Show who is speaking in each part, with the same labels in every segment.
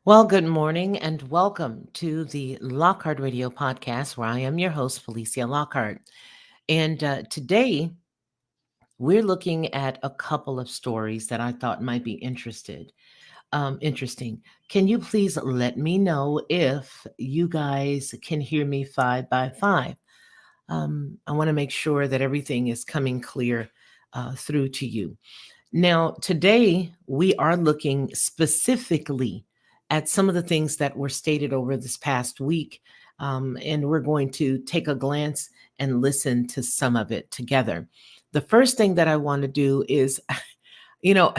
Speaker 1: Well, good morning and welcome to the Lockhart Radio Podcast, where I am your host, Felicia Lockhart. And today we're looking at a couple of stories that I thought might be interesting. Can you please let me know if you guys can hear me 5 by 5? I want to make sure that everything is coming clear through to you. Now, today we are looking specifically at some of the things that were stated over this past week, and we're going to take a glance and listen to some of it together. The first thing that I want to do is, you know,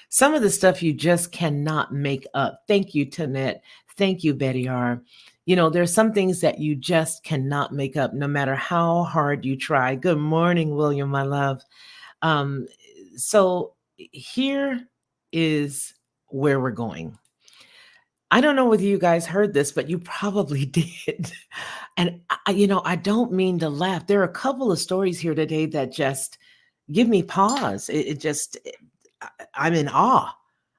Speaker 1: some of the stuff you just cannot make up. Thank you, Tanette. Thank you, Betty R. There's some things that you just cannot make up, no matter how hard you try. Good morning, William, my love. Um, so here is where we're going. I don't know whether you guys heard this, but you probably did. And I don't mean to laugh. There are a couple of stories here today that just give me pause. I'm in awe.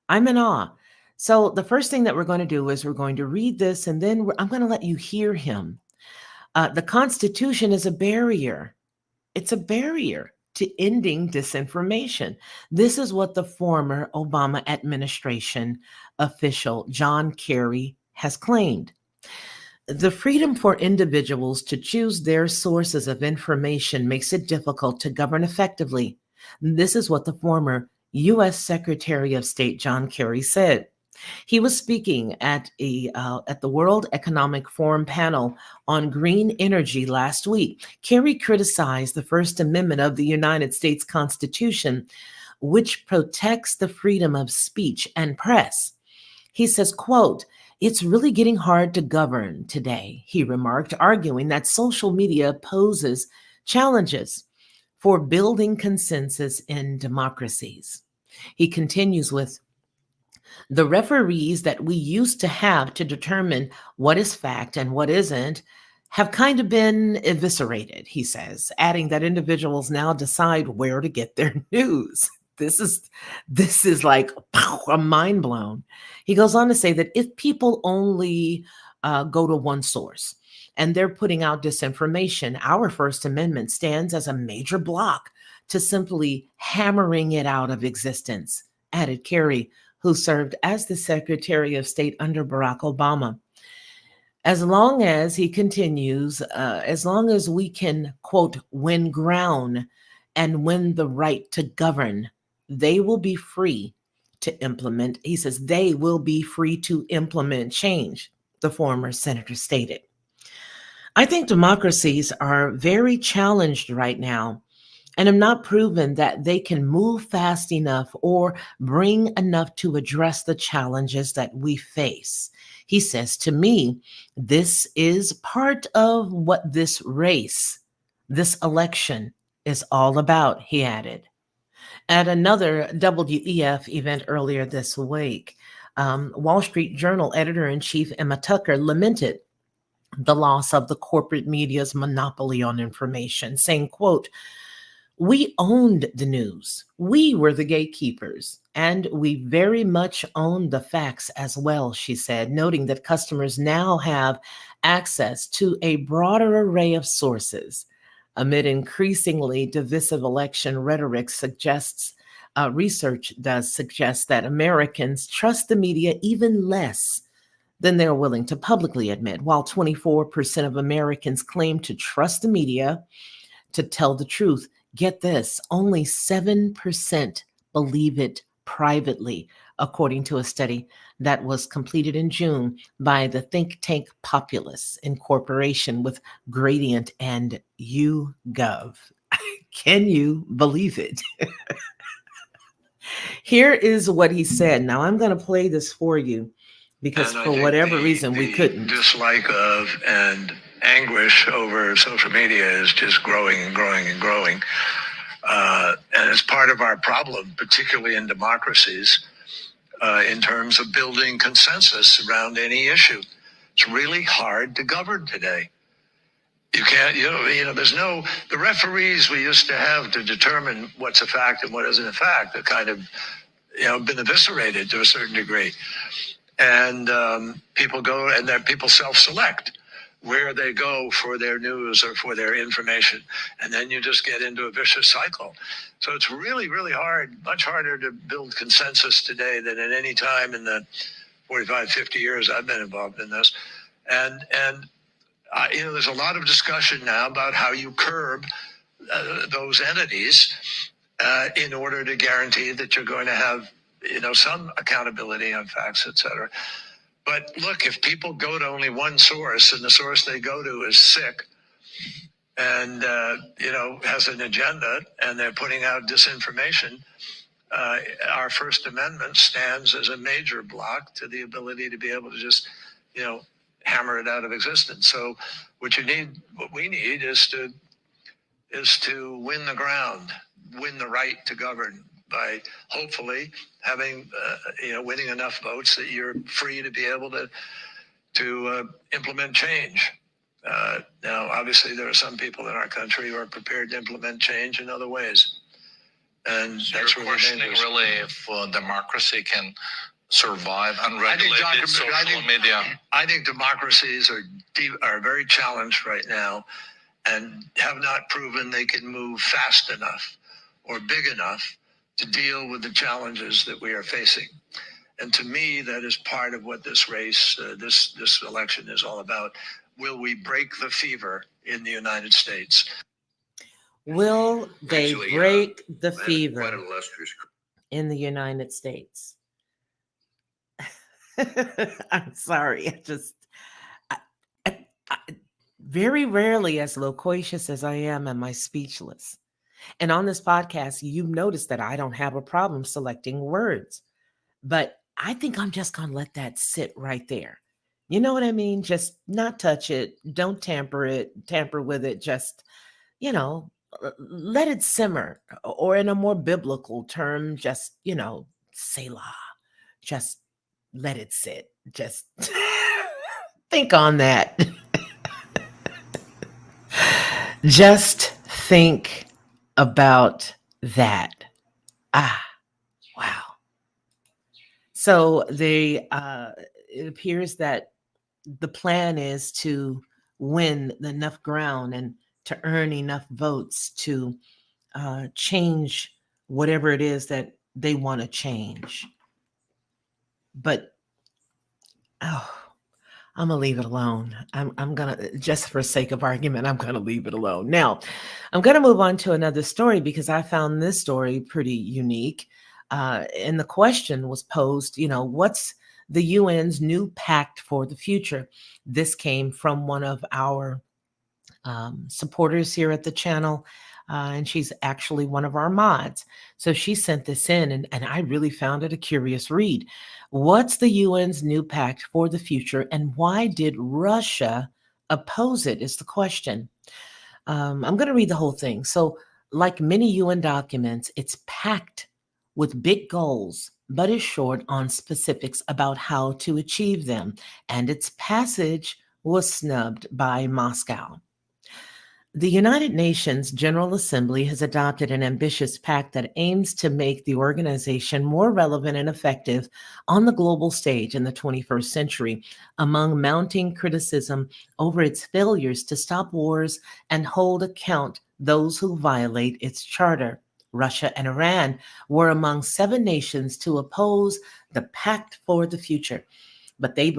Speaker 1: I'm in awe. So the first thing that we're going to do is we're going to read this, and then I'm going to let you hear him. The Constitution is a barrier. It's a barrier to ending disinformation. This is what the former Obama administration official John Kerry has claimed. The freedom for individuals to choose their sources of information makes it difficult to govern effectively. This is what the former U.S. Secretary of State John Kerry said. He was speaking at the World Economic Forum panel on green energy last week. Kerry criticized the First Amendment of the United States Constitution, which protects the freedom of speech and press. He says, quote, "It's really getting hard to govern today," he remarked, arguing that social media poses challenges for building consensus in democracies. He continues with, "The referees that we used to have to determine what is fact and what isn't have kind of been eviscerated," he says, adding that individuals now decide where to get their news. This is like pow, a mind blown. He goes on to say that if people only go to one source and they're putting out disinformation, our First Amendment stands as a major block to simply hammering it out of existence, added Kerry, who served as the Secretary of State under Barack Obama. As long as he continues, as long as we can, quote, "win ground and win the right to govern, they will be free to implement," he says, "they will be free to implement change," the former senator stated. I think democracies are very challenged right now and have not proven that they can move fast enough or bring enough to address the challenges that we face. He says, "To me, this is part of what this race, this election is all about," he added. At another WEF event earlier this week, Wall Street Journal editor in chief Emma Tucker lamented the loss of the corporate media's monopoly on information, saying, quote, "We owned the news. We were the gatekeepers, and we very much owned the facts as well," she said, noting that customers now have access to a broader array of sources. Amid increasingly divisive election rhetoric research does suggest that Americans trust the media even less than they're willing to publicly admit. While 24% of Americans claim to trust the media to tell the truth, get this, only 7% believe it privately, according to a study that was completed in June by the think tank Populous in cooperation with Gradient and YouGov. Can you believe it? Here is what he said. Now I'm going to play this for you because for whatever reason we couldn't.
Speaker 2: Dislike of and anguish over social media is just growing and growing and growing. And it's part of our problem, particularly in democracies, in terms of building consensus around any issue. It's really hard to govern today. You can't, there's the referees we used to have to determine what's a fact and what isn't a fact, that kind of, been eviscerated to a certain degree. and people go and then people self-select where they go for their news or for their information, and then you just get into a vicious cycle. So it's really, really hard, much harder to build consensus today than at any time in the 45, 50 years I've been involved in this. And there's a lot of discussion now about how you curb those entities in order to guarantee that you're going to have some accountability on facts, et cetera. But look, if people go to only one source and the source they go to is sick and has an agenda and they're putting out disinformation, our First Amendment stands as a major block to the ability to be able to just hammer it out of existence. So what we need is to win the ground, win the right to govern by hopefully having winning enough votes that you're free to be able to implement change. Now, obviously, there are some people in our country who are prepared to implement change in other ways, and
Speaker 3: so
Speaker 2: that's
Speaker 3: you're
Speaker 2: really
Speaker 3: questioning
Speaker 2: dangerous.
Speaker 3: really if democracy can survive unregulated social media.
Speaker 2: I think democracies are very challenged right now, and have not proven they can move fast enough or big enough to deal with the challenges that we are facing. And to me, that is part of what this race, this election is all about. Will we break the fever in the United States?
Speaker 1: Will they break the
Speaker 4: Quite
Speaker 1: fever
Speaker 4: an illustrious.
Speaker 1: in the United States? I'm sorry. I very rarely, as loquacious as I am I speechless? And on this podcast, you've noticed that I don't have a problem selecting words, but I think I'm just going to let that sit right there. You know what I mean? Just not touch it. Don't tamper with it. Just, let it simmer. Or in a more biblical term, just, Selah. Just let it sit. Just think on that. Just think about that. Ah, wow. So it appears that the plan is to win enough ground and to earn enough votes to change whatever it is that they want to change. But I'm gonna leave it alone. I'm gonna, just for sake of argument, I'm gonna leave it alone. Now, I'm gonna move on to another story because I found this story pretty unique. And the question was posed, what's the UN's new pact for the future? This came from one of our supporters here at the channel. And she's actually one of our mods. So she sent this in, and I really found it a curious read. What's the UN's new pact for the future, and why did Russia oppose it? Is the question. I'm going to read the whole thing. So, like many UN documents, it's packed with big goals, but is short on specifics about how to achieve them, and its passage was snubbed by Moscow. The United Nations General Assembly has adopted an ambitious pact that aims to make the organization more relevant and effective on the global stage in the 21st century, among mounting criticism over its failures to stop wars and hold account those who violate its charter. Russia and Iran were among 7 nations to oppose the Pact for the Future, but they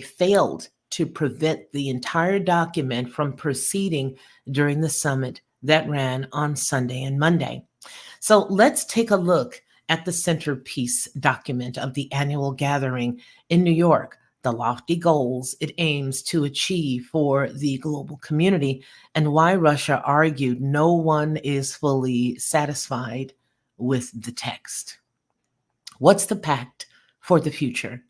Speaker 1: failed to prevent the entire document from proceeding during the summit that ran on Sunday and Monday. So let's take a look at the centerpiece document of the annual gathering in New York, the lofty goals it aims to achieve for the global community, and why Russia argued no one is fully satisfied with the text. What's the Pact for the Future?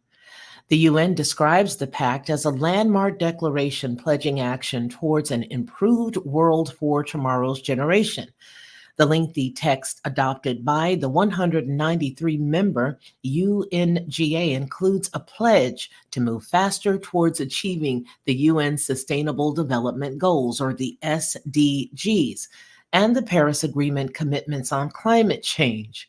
Speaker 1: The UN describes the pact as a landmark declaration pledging action towards an improved world for tomorrow's generation. The lengthy text adopted by the 193-member UNGA includes a pledge to move faster towards achieving the UN Sustainable Development Goals, or the SDGs, and the Paris Agreement commitments on climate change.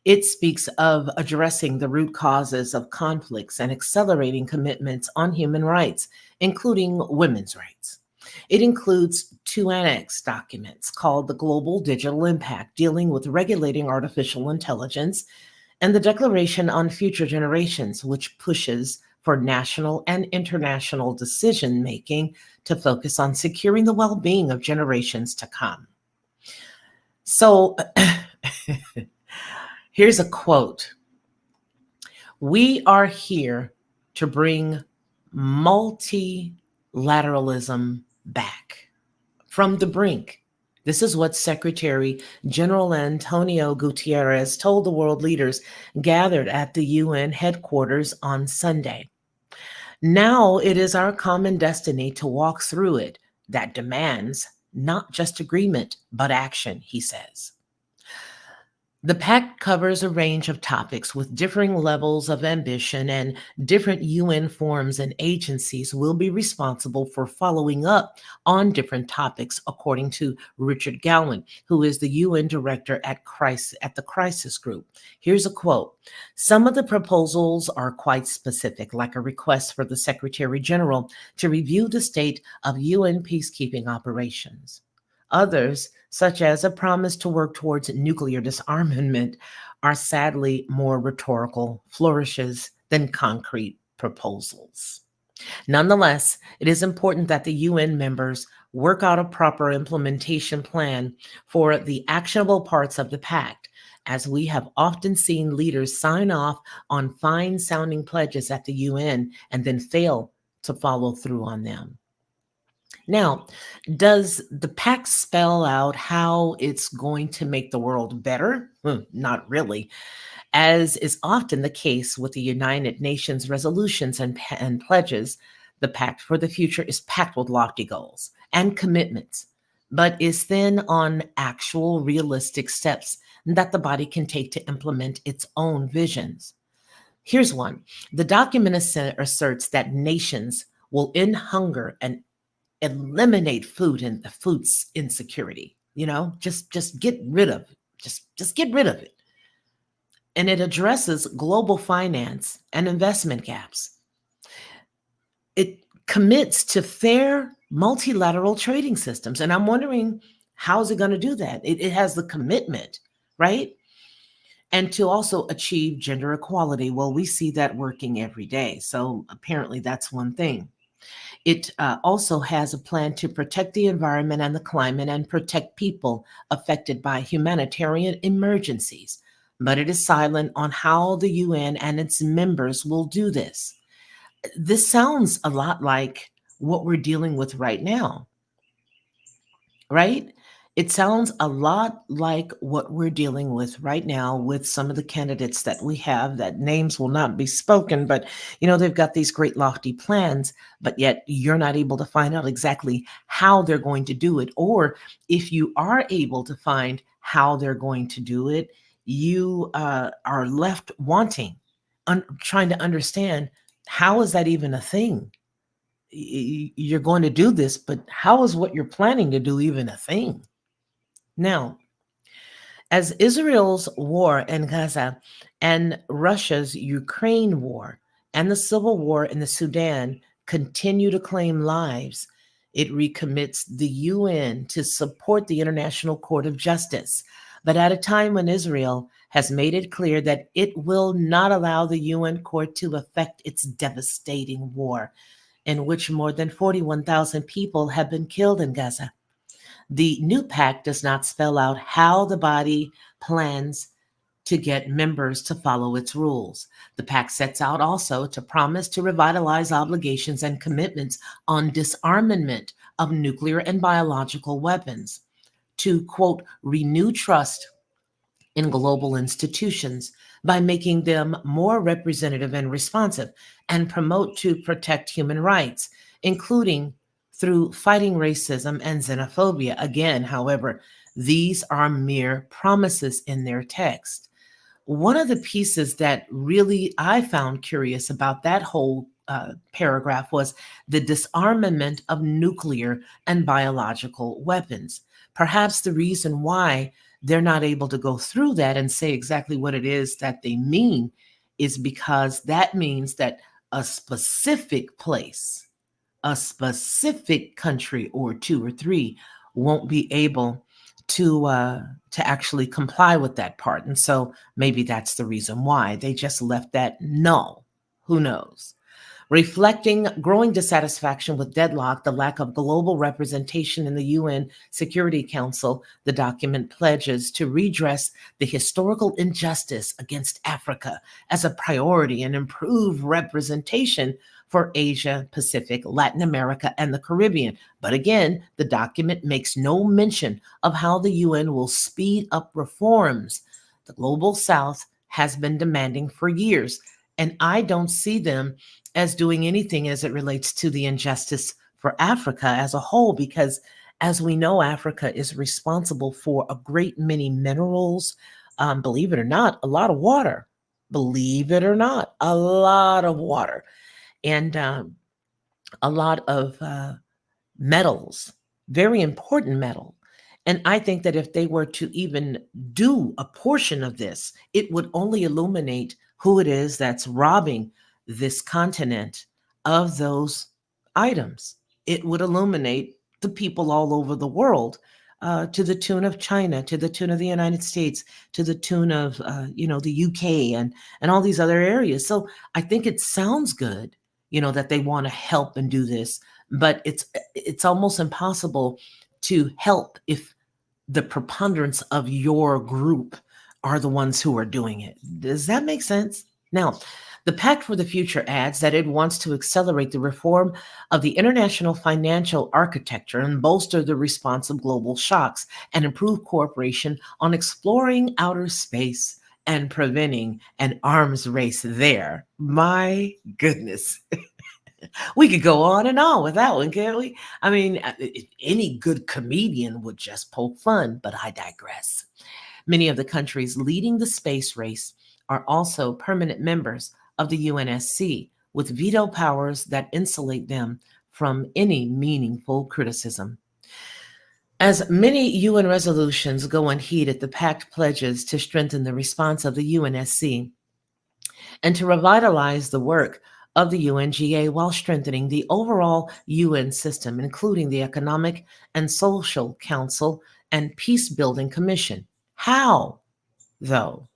Speaker 1: It speaks of addressing the root causes of conflicts and accelerating commitments on human rights, including women's rights. It includes two annex documents called the Global Digital Impact, dealing with regulating artificial intelligence, and the Declaration on Future Generations, which pushes for national and international decision making to focus on securing the well being of generations to come. So here's a quote: "We are here to bring multilateralism back from the brink." This is what Secretary General Antonio Guterres told the world leaders gathered at the UN headquarters on Sunday. Now it is our common destiny to walk through it that demands not just agreement, but action, he says. The pact covers a range of topics with differing levels of ambition, and different UN forums and agencies will be responsible for following up on different topics, according to Richard Gowan, who is the UN director at the Crisis Group. Here's a quote: "Some of the proposals are quite specific, like a request for the Secretary General to review the state of UN peacekeeping operations. Others, such as a promise to work towards nuclear disarmament, are sadly more rhetorical flourishes than concrete proposals. Nonetheless, it is important that the UN members work out a proper implementation plan for the actionable parts of the pact, as we have often seen leaders sign off on fine sounding pledges at the UN and then fail to follow through on them." Now, does the pact spell out how it's going to make the world better? Not really. As is often the case with the United Nations resolutions and pledges, the Pact for the Future is packed with lofty goals and commitments, but is thin on actual realistic steps that the body can take to implement its own visions. Here's one. The document asserts that nations will end hunger and eliminate food insecurity. Just get rid of just get rid of it. And it addresses global finance and investment gaps. It commits to fair multilateral trading systems, and I'm wondering, how is it going to do that? It has the commitment, right? And to also achieve gender equality. Well, we see that working every day, so apparently that's one thing. It also has a plan to protect the environment and the climate and protect people affected by humanitarian emergencies. But it is silent on how the UN and its members will do this. This sounds a lot like what we're dealing with right now, right? It sounds a lot like what we're dealing with right now with some of the candidates that we have, that names will not be spoken, but they've got these great lofty plans, but yet you're not able to find out exactly how they're going to do it. Or if you are able to find how they're going to do it, you are left wanting, trying to understand, how is that even a thing? You're going to do this, but how is what you're planning to do even a thing? Now, as Israel's war in Gaza and Russia's Ukraine war and the civil war in the Sudan continue to claim lives, it recommits the UN to support the International Court of Justice, but at a time when Israel has made it clear that it will not allow the UN court to affect its devastating war, in which more than 41,000 people have been killed in Gaza. The new pact does not spell out how the body plans to get members to follow its rules. The pact sets out also to promise to revitalize obligations and commitments on disarmament of nuclear and biological weapons, to, quote, renew trust in global institutions by making them more representative and responsive, and promote to protect human rights, including through fighting racism and xenophobia. Again, however, these are mere promises in their text. One of the pieces that really I found curious about that whole paragraph was the disarmament of nuclear and biological weapons. Perhaps the reason why they're not able to go through that and say exactly what it is that they mean is because that means that a specific place, a specific country or two or three won't be able to actually comply with that part. And so maybe that's the reason why they just left that null. Who knows? Reflecting growing dissatisfaction with deadlock, the lack of global representation in the UN Security Council, the document pledges to redress the historical injustice against Africa as a priority and improve representation for Asia, Pacific, Latin America, and the Caribbean. But again, the document makes no mention of how the UN will speed up reforms the global South has been demanding for years. And I don't see them as doing anything as it relates to the injustice for Africa as a whole, because as we know, Africa is responsible for a great many minerals, believe it or not, a lot of water. Believe it or not, a lot of water and a lot of metals, very important metal. And I think that if they were to even do a portion of this, it would only illuminate who it is that's robbing this continent of those items. It would illuminate the people all over the world. To the tune of China, to the tune of the United States, to the tune of the UK and all these other areas. So I think it sounds good, that they want to help and do this, but it's almost impossible to help if the preponderance of your group are the ones who are doing it. Does that make sense? Now, the Pact for the Future adds that it wants to accelerate the reform of the international financial architecture and bolster the response of global shocks and improve cooperation on exploring outer space and preventing an arms race there. My goodness. We could go on and on with that one, can't we? I mean, any good comedian would just poke fun, but I digress. Many of the countries leading the space race are also permanent members of the UNSC, with veto powers that insulate them from any meaningful criticism. As many UN resolutions go unheeded, the pact pledges to strengthen the response of the UNSC and to revitalize the work of the UNGA while strengthening the overall UN system, including the Economic and Social Council and Peace Building Commission. How, though?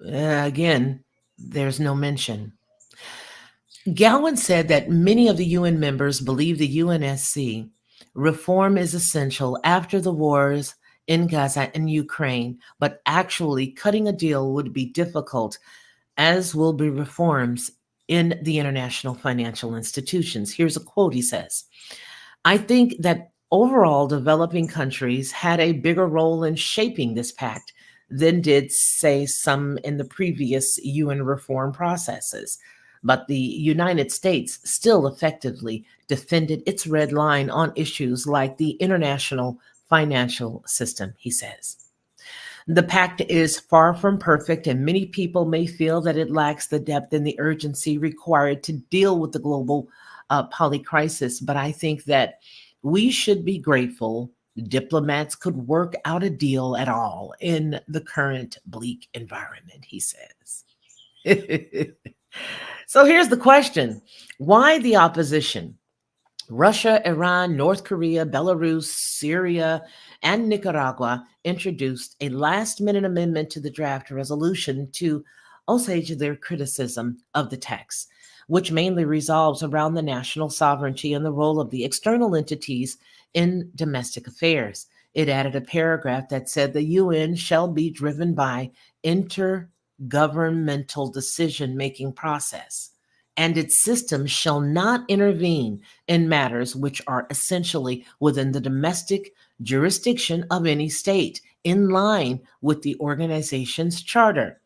Speaker 1: Again, there's no mention. Gowan said that many of the UN members believe the UNSC reform is essential after the wars in Gaza and Ukraine, but actually cutting a deal would be difficult, as will be reforms in the international financial institutions. Here's a quote he says: I think that overall developing countries had a bigger role in shaping this pact than did, say, some in the previous UN reform processes. But the United States still effectively defended its red line on issues like the international financial system, he says. The pact is far from perfect, and many people may feel that it lacks the depth and the urgency required to deal with the global polycrisis. But I think that we should be grateful diplomats could work out a deal at all in the current bleak environment, he says. So here's the question: why the opposition? Russia, Iran, North Korea, Belarus, Syria, and Nicaragua introduced a last-minute amendment to the draft resolution to assuage their criticism of the text, which mainly revolves around the national sovereignty and the role of the external entities in domestic affairs. It added a paragraph that said the UN shall be driven by intergovernmental decision-making process, and its systems shall not intervene in matters which are essentially within the domestic jurisdiction of any state, in line with the organization's charter.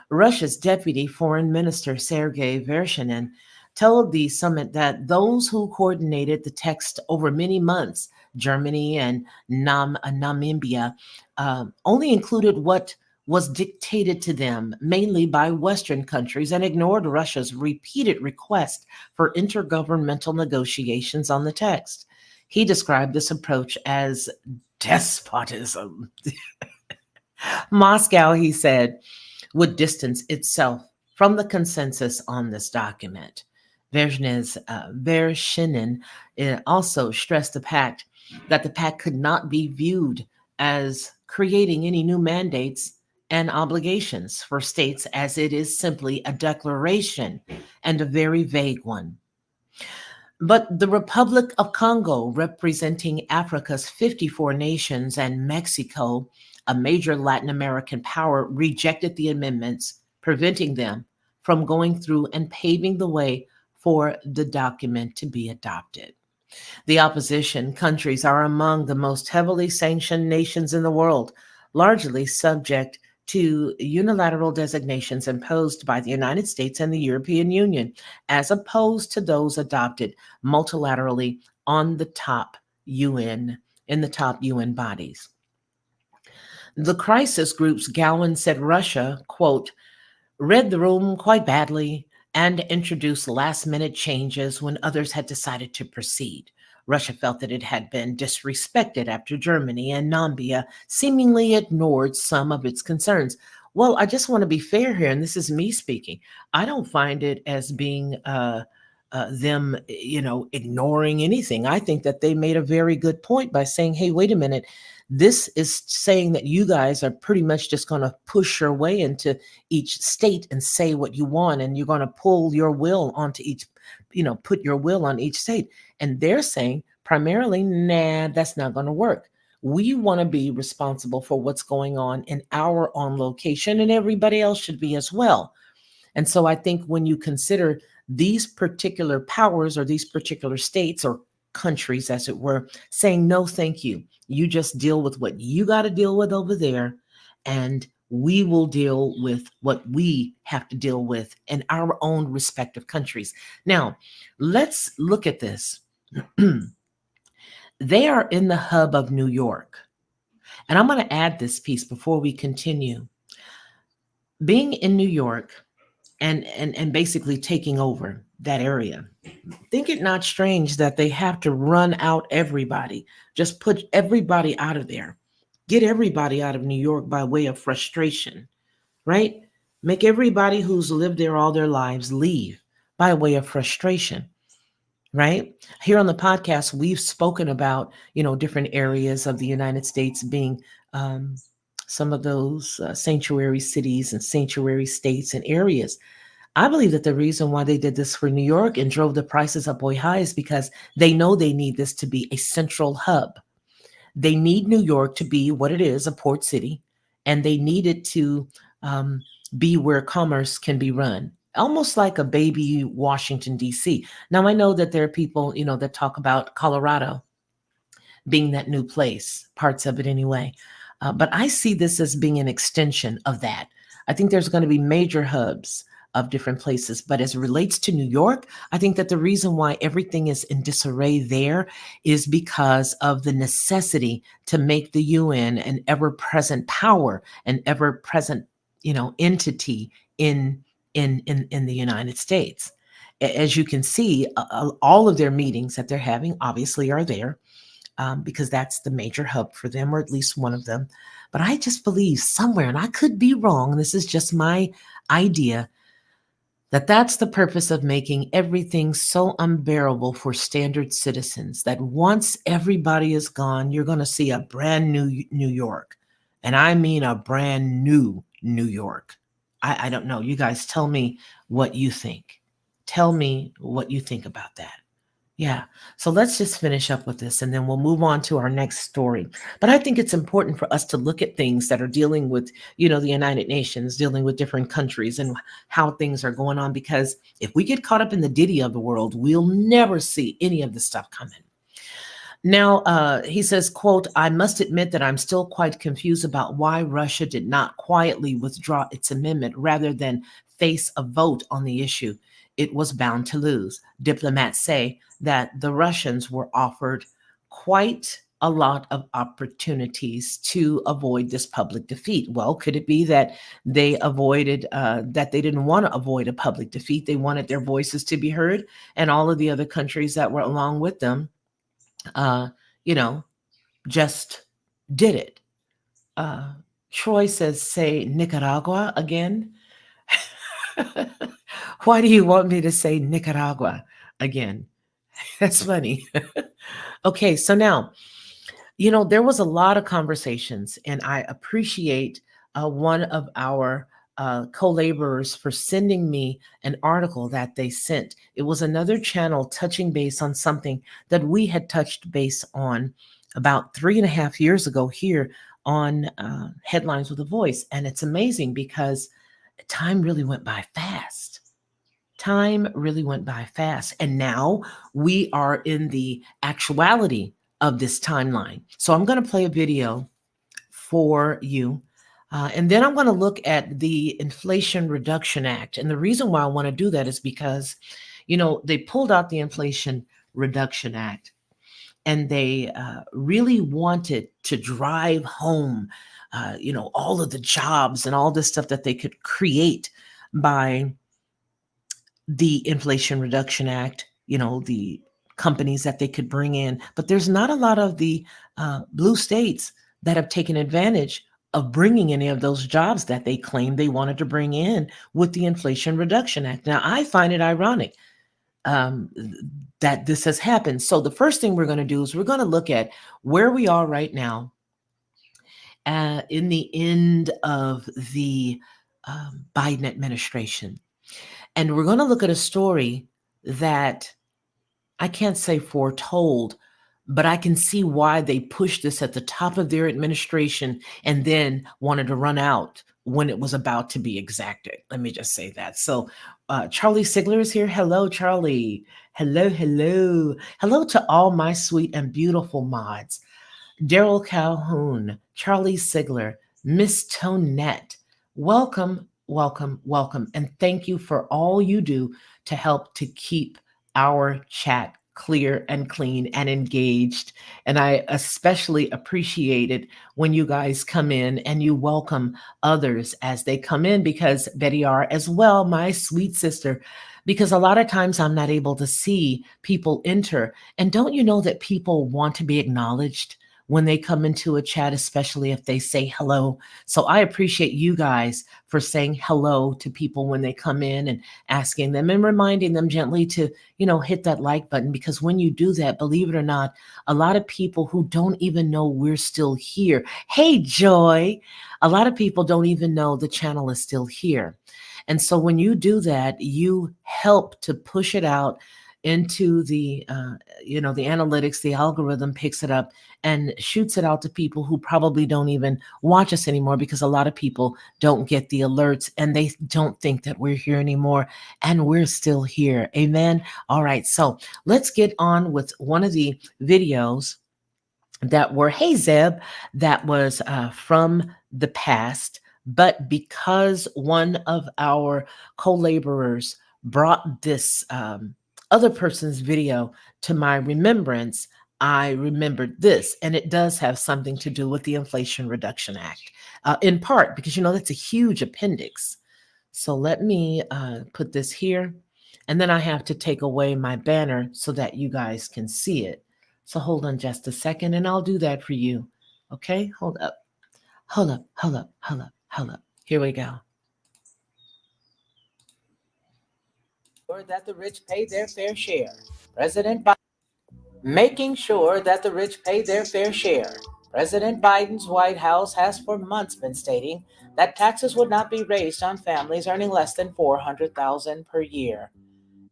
Speaker 1: Russia's deputy foreign minister, Sergei Vershinin, told the summit that those who coordinated the text over many months, Germany and Namibia, only included what was dictated to them mainly by Western countries and ignored Russia's repeated request for intergovernmental negotiations on the text. He described this approach as despotism. Moscow, he said, would distance itself from the consensus on this document. Vershinin also stressed that the pact could not be viewed as creating any new mandates and obligations for states, as it is simply a declaration and a very vague one. But the Republic of Congo, representing Africa's 54 nations, and Mexico, a major Latin American power, rejected the amendments, preventing them from going through and paving the way for the document to be adopted. The opposition countries are among the most heavily sanctioned nations in the world, largely subject to unilateral designations imposed by the United States and the European Union, as opposed to those adopted multilaterally on the top UN in the top UN bodies. The crisis group's Gowan said Russia, quote, read the room quite badly and introduced last minute changes when others had decided to proceed. Russia felt that it had been disrespected after Germany and Namibia seemingly ignored some of its concerns. Well, I just want to be fair here, and this is me speaking. I don't find it as being them, ignoring anything. I think that they made a very good point by saying, hey, wait a minute. This is saying that you guys are pretty much just going to push your way into each state and say what you want, and you're going to pull your will onto each, put your will on each state. And they're saying primarily, nah, that's not going to work. We want to be responsible for what's going on in our own location, and everybody else should be as well. And so I think when you consider these particular powers or these particular states or countries, as it were, saying, no, thank you. You just deal with what you got to deal with over there, and we will deal with what we have to deal with in our own respective countries. Now, let's look at this. They are in the hub of New York. And I'm going to add this piece before we continue. Being in New York and basically taking over that area, think it not strange that they have to run out everybody, just put everybody out of there, get everybody out of New York by way of frustration, right? Make everybody who's lived there all their lives leave by way of frustration, right? Here on the podcast, we've spoken about, different areas of the United States being um, some of those sanctuary cities and sanctuary states and areas. I believe that the reason why they did this for New York and drove the prices up way high is because they know they need this to be a central hub. They need New York to be what it is, a port city, and they need it to um, be where commerce can be run, almost like a baby Washington, D.C. Now, I know that there are people, that talk about Colorado being that new place, parts of it anyway. But I see this as being an extension of that. I think there's going to be major hubs of different places. But as it relates to New York, I think that the reason why everything is in disarray there is because of the necessity to make the UN an ever-present power, an ever-present, entity in the United States. As you can see, all of their meetings that they're having obviously are there because that's the major hub for them, or at least one of them. But I just believe somewhere, and I could be wrong, this is just my idea, that that's the purpose of making everything so unbearable for standard citizens that once everybody is gone, you're going to see a brand new New York. And I mean a brand new New York. I don't know. You guys tell me what you think. Tell me what you think about that. Yeah. So let's just finish up with this and then we'll move on to our next story. But I think it's important for us to look at things that are dealing with, the United Nations, dealing with different countries and how things are going on, because if we get caught up in the ditty of the world, we'll never see any of this stuff coming. Now, he says, quote, I must admit that I'm still quite confused about why Russia did not quietly withdraw its amendment rather than face a vote on the issue. It was bound to lose. Diplomats say that the Russians were offered quite a lot of opportunities to avoid this public defeat. Well, could it be that they avoided, that they didn't want to avoid a public defeat? They wanted their voices to be heard, and all of the other countries that were along with them uh, you know, just did it. Uh, Troy says, say Nicaragua again. Why do you want me to say Nicaragua again? That's funny. Okay, so now, there was a lot of conversations, and I appreciate one of our co laborers for sending me an article that they sent. It was another channel touching base on something that we had touched base on about 3.5 years ago here on Headlines with a Voice. And it's amazing because time really went by fast. Time really went by fast. And now we are in the actuality of this timeline. So I'm going to play a video for you. And then I'm going to look at the Inflation Reduction Act. And the reason why I want to do that is because, they pulled out the Inflation Reduction Act and they really wanted to drive home, all of the jobs and all this stuff that they could create by the Inflation Reduction Act, the companies that they could bring in. But there's not a lot of the blue states that have taken advantage of bringing any of those jobs that they claimed they wanted to bring in with the Inflation Reduction Act. Now, I find it ironic um, that this has happened. So, the first thing we're going to do is we're going to look at where we are right now in the end of the Biden administration. And we're going to look at a story that I can't say foretold, but I can see why they pushed this at the top of their administration and then wanted to run out when it was about to be exacted. Let me just say that. So, Charlie Sigler is here. Hello, Charlie. Hello, hello. Hello to all my sweet and beautiful mods. Daryl Calhoun, Charlie Sigler, Miss Tonette. Welcome, welcome, welcome. And thank you for all you do to help to keep our chat clear and clean and engaged. And I especially appreciate it when you guys come in and you welcome others as they come in, because Betty R as well, my sweet sister, because a lot of times I'm not able to see people enter. And don't you know that people want to be acknowledged when they come into a chat, especially if they say hello? So I appreciate you guys for saying hello to people when they come in and asking them and reminding them gently to, hit that like button, because when you do that, believe it or not, a lot of people who don't even know we're still here. Hey, Joy. A lot of people don't even know the channel is still here. And so when you do that, you help to push it out into the the analytics. The algorithm picks it up and shoots it out to people who probably don't even watch us anymore, because a lot of people don't get the alerts and they don't think that we're here anymore, and we're still here. Amen. All right, so let's get on with one of the videos that were, hey Zeb, that was from the past. But because one of our co-laborers brought this other person's video to my remembrance, I remembered this, and it does have something to do with the Inflation Reduction Act, in part because that's a huge appendix. So let me put this here, and then I have to take away my banner so that you guys can see it. So hold on just a second, and I'll do that for you. Okay, hold up, hold up, hold up, hold up, hold up. Here we go. That the rich pay their fair share. President Biden making sure that the rich pay their fair share. President Biden's White House has for months been stating that taxes would not be raised on families earning less than $400,000 per year.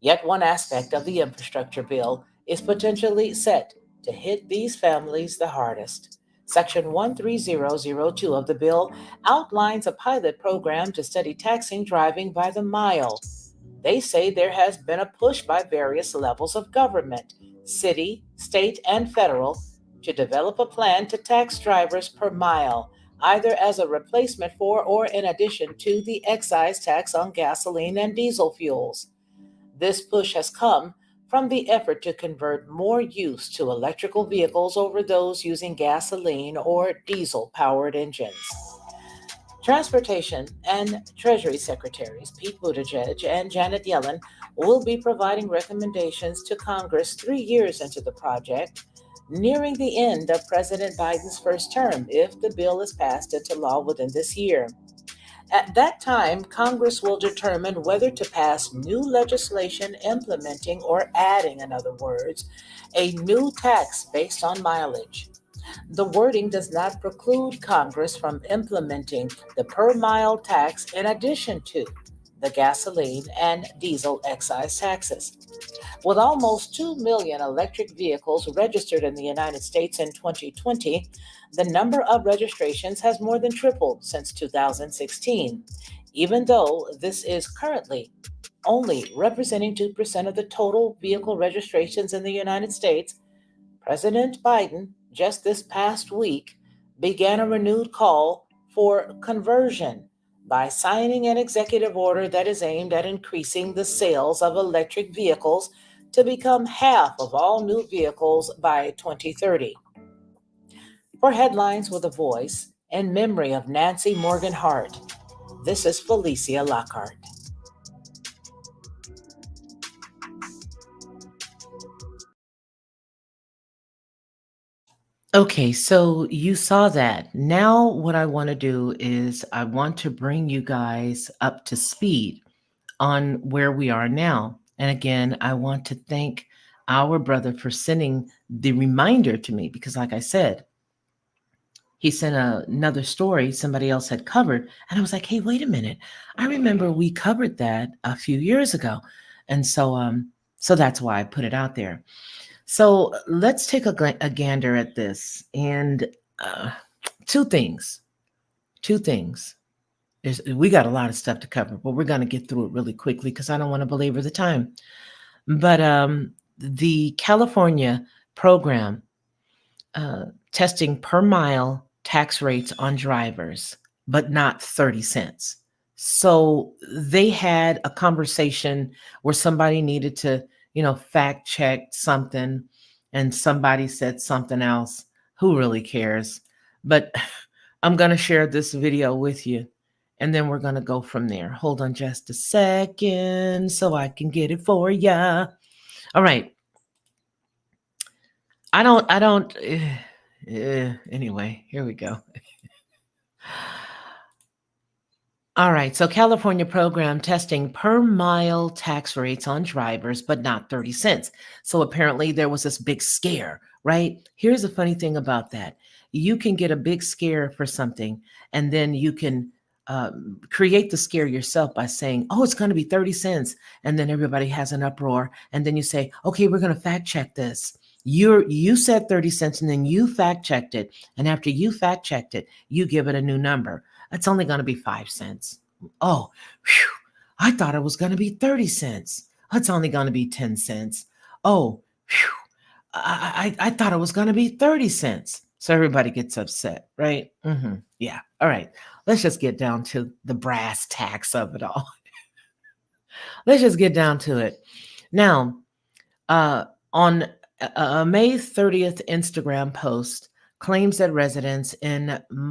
Speaker 1: Yet one aspect of the infrastructure bill is potentially set to hit these families the hardest. Section 13002 of the bill outlines a pilot program to study taxing driving by the mile. They say there has been a push by various levels of government, city, state, and federal, to develop a plan to tax drivers per mile, either as a replacement for or in addition to the excise tax on gasoline and diesel fuels. This push has come from the effort to convert more use to electrical vehicles over those using gasoline or diesel-powered engines. Transportation and Treasury Secretaries Pete Buttigieg and Janet Yellen will be providing recommendations to Congress 3 years into the project. nearing the end of President Biden's first term if the bill is passed into law within this year. At that time, Congress will determine whether to pass new legislation implementing or adding, in other words, a new tax based on mileage. The wording does not preclude Congress from implementing the per mile tax in addition to the gasoline and diesel excise taxes. With almost 2 million electric vehicles registered in the United States in 2020, the number of registrations has more than tripled since 2016. Even though this is currently only representing 2% of the total vehicle registrations in the United States, President Biden, just this past week, began a renewed call for conversion by signing an executive order that is aimed at increasing the sales of electric vehicles to become half of all new vehicles by 2030. For headlines with a voice and memory of Nancy Morgan Hart, this is Felicia Lockhart. Okay, so you saw that. Now, what I want to do is I want to bring you guys up to speed on where we are now. And again, I want to thank our brother for sending the reminder to me because, like I said, he sent another story somebody else had covered. And I was like, hey, wait a minute. I remember we covered that a few years ago. And so that's why I put it out there. So let's take a gander at this. And uh, two things. Two things. We got a lot of stuff to cover, but we're going to get through it really quickly because I don't want to belabor the time. But the California program testing per mile tax rates on drivers, but not 30 cents. So they had a conversation where somebody needed to, fact check something and somebody said something else. Who really cares? But I'm going to share this video with you and then we're going to go from there. Hold on just a second so I can get it for you. All right. Anyway, here we go. All right, so California program testing per mile tax rates on drivers, but not 30 cents. So apparently there was this big scare, right? Here's the funny thing about that. You can get a big scare for something, and then you can create the scare yourself by saying, oh, it's going to be 30 cents. And then everybody has an uproar. And then you say, okay, we're going to fact check this. You said 30 cents and then you fact checked it. And after you fact checked it, you give it a new number. It's only going to be 5 cents. Oh, whew, I thought it was going to be 30 cents. It's only going to be 10 cents. Oh, whew, I thought it was going to be 30 cents. So everybody gets upset, right? Yeah. All right. Let's just get down to the brass tacks of it all. Let's just get down to it. Now, on a May 30th Instagram post, claims that residents in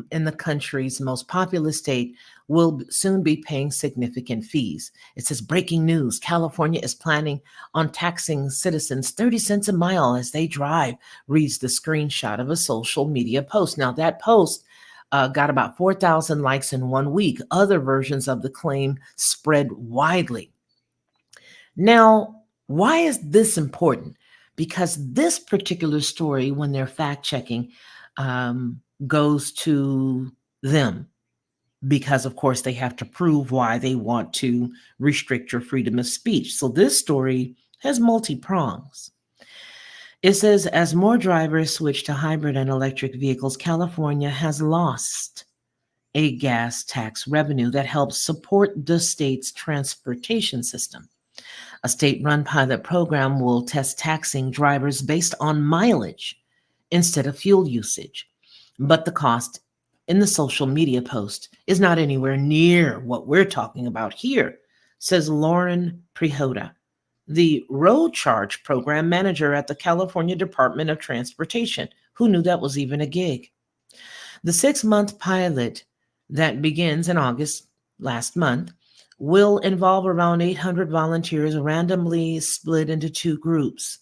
Speaker 1: the country's most populous state will soon be paying significant fees. It says, breaking news, California is planning on taxing citizens 30 cents a mile as they drive, reads the screenshot of a social media post. Now, that post got about 4,000 likes in 1 week. Other versions of the claim spread widely. Now, why is this important? Because this particular story, when they're fact checking, goes to them because, of course, they have to prove why they want to restrict your freedom of speech. So this story has multi-prongs. It says, as more drivers switch to hybrid and electric vehicles, California has lost a gas tax revenue that helps support the state's transportation system. A state-run pilot program will test taxing drivers based on mileage instead of fuel usage. But the cost in the social media post is not anywhere near what we're talking about here, says Lauren Prihoda, the road charge program manager at the California Department of Transportation. Who knew that was even a gig? The 6-month pilot that begins in August last month will involve around 800 volunteers randomly split into 2 groups.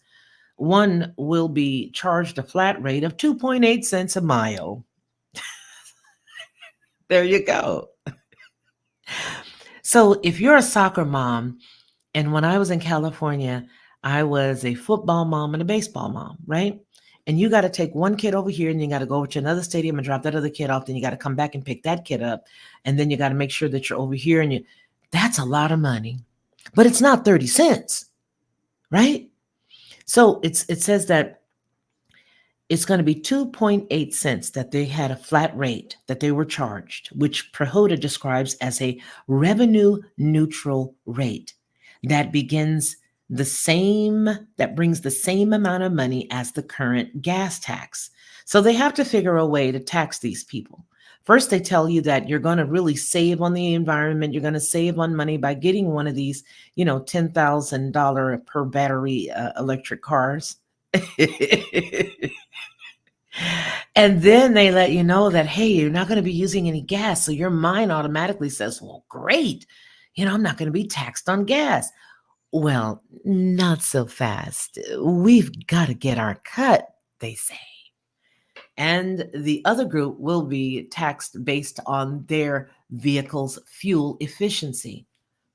Speaker 1: One will be charged a flat rate of 2.8 cents a mile. There you go. So if you're a soccer mom, and when I was in California, I was a football mom and a baseball mom, right? And you got to take one kid over here and you got to go over to another stadium and drop that other kid off. Then you got to come back and pick that kid up. And then you got to make sure that you're over here and that's a lot of money. But it's not 30 cents, right? So it says that it's going to be 2.8 cents that they had a flat rate that they were charged, which Prahota describes as a revenue neutral rate that begins that brings the same amount of money as the current gas tax. So they have to figure a way to tax these people. First, they tell you that you're going to really save on the environment. You're going to save on money by getting one of these, $10,000 per battery electric cars. And then they let you know that, hey, you're not going to be using any gas. So your mind automatically says, well, great. I'm not going to be taxed on gas. Well, not so fast. We've got to get our cut, they say. And the other group will be taxed based on their vehicle's fuel efficiency.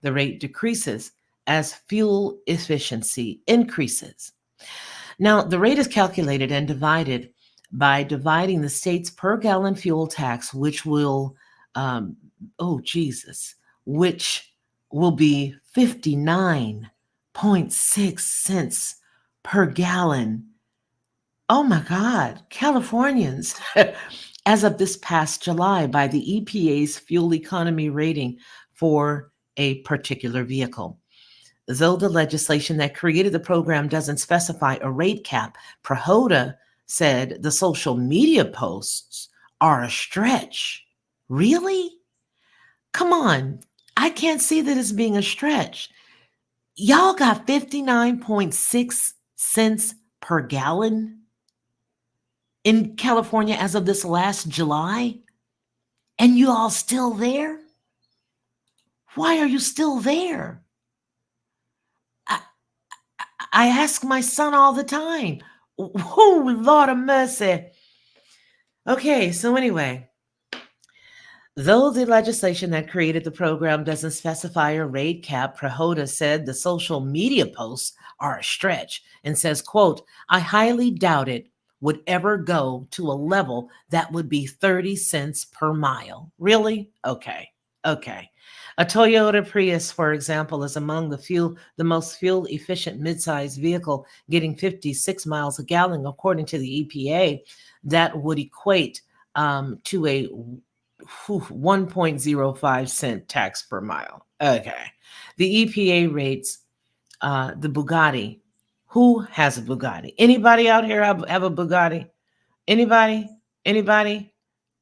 Speaker 1: The rate decreases as fuel efficiency increases. Now, the rate is calculated and divided by dividing the state's per gallon fuel tax, which will, which will be 59.6 cents per gallon. Oh my God, Californians, as of this past July, by the EPA's fuel economy rating for a particular vehicle. Though the legislation that created the program doesn't specify a rate cap, Prahota said the social media posts are a stretch. Really? Come on. I can't see that as being a stretch. Y'all got 59.6 cents per gallon in California as of this last July? And you all still there? Why are you still there? I ask my son all the time. Oh, Lord of mercy. Okay, so anyway, though the legislation that created the program doesn't specify a rate cap, Prahota said the social media posts are a stretch and says, quote, I highly doubt it would ever go to a level that would be 30 cents per mile. Really? Okay. A Toyota Prius, for example, is among the most fuel-efficient midsize vehicle, getting 56 miles a gallon, according to the EPA. That would equate to a 1.05 cent tax per mile. Okay. The EPA rates the Bugatti. Who has a Bugatti? Anybody out here have a Bugatti? Anybody?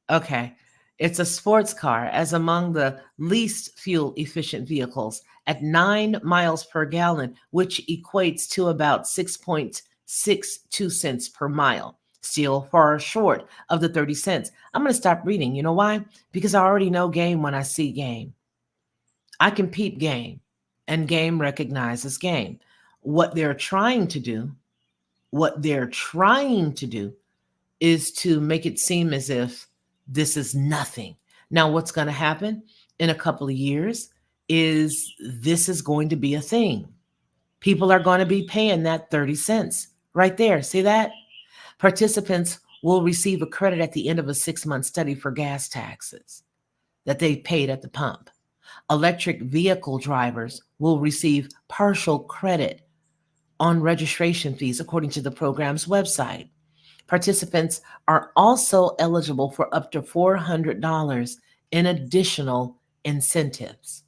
Speaker 1: Okay. It's a sports car as among the least fuel efficient vehicles at 9 miles per gallon, which equates to about 6.62 cents per mile. Still far short of the 30 cents. I'm going to stop reading. You know why? Because I already know game when I see game. I can peep game, and game recognizes game. What they're trying to do is to make it seem as if this is nothing. Now, what's going to happen in a couple of years is this is going to be a thing. People are going to be paying that 30 cents right there. See that? Participants will receive a credit at the end of a 6-month study for gas taxes that they paid at the pump. Electric vehicle drivers will receive partial credit on registration fees, according to the program's website. Participants are also eligible for up to $400 in additional incentives.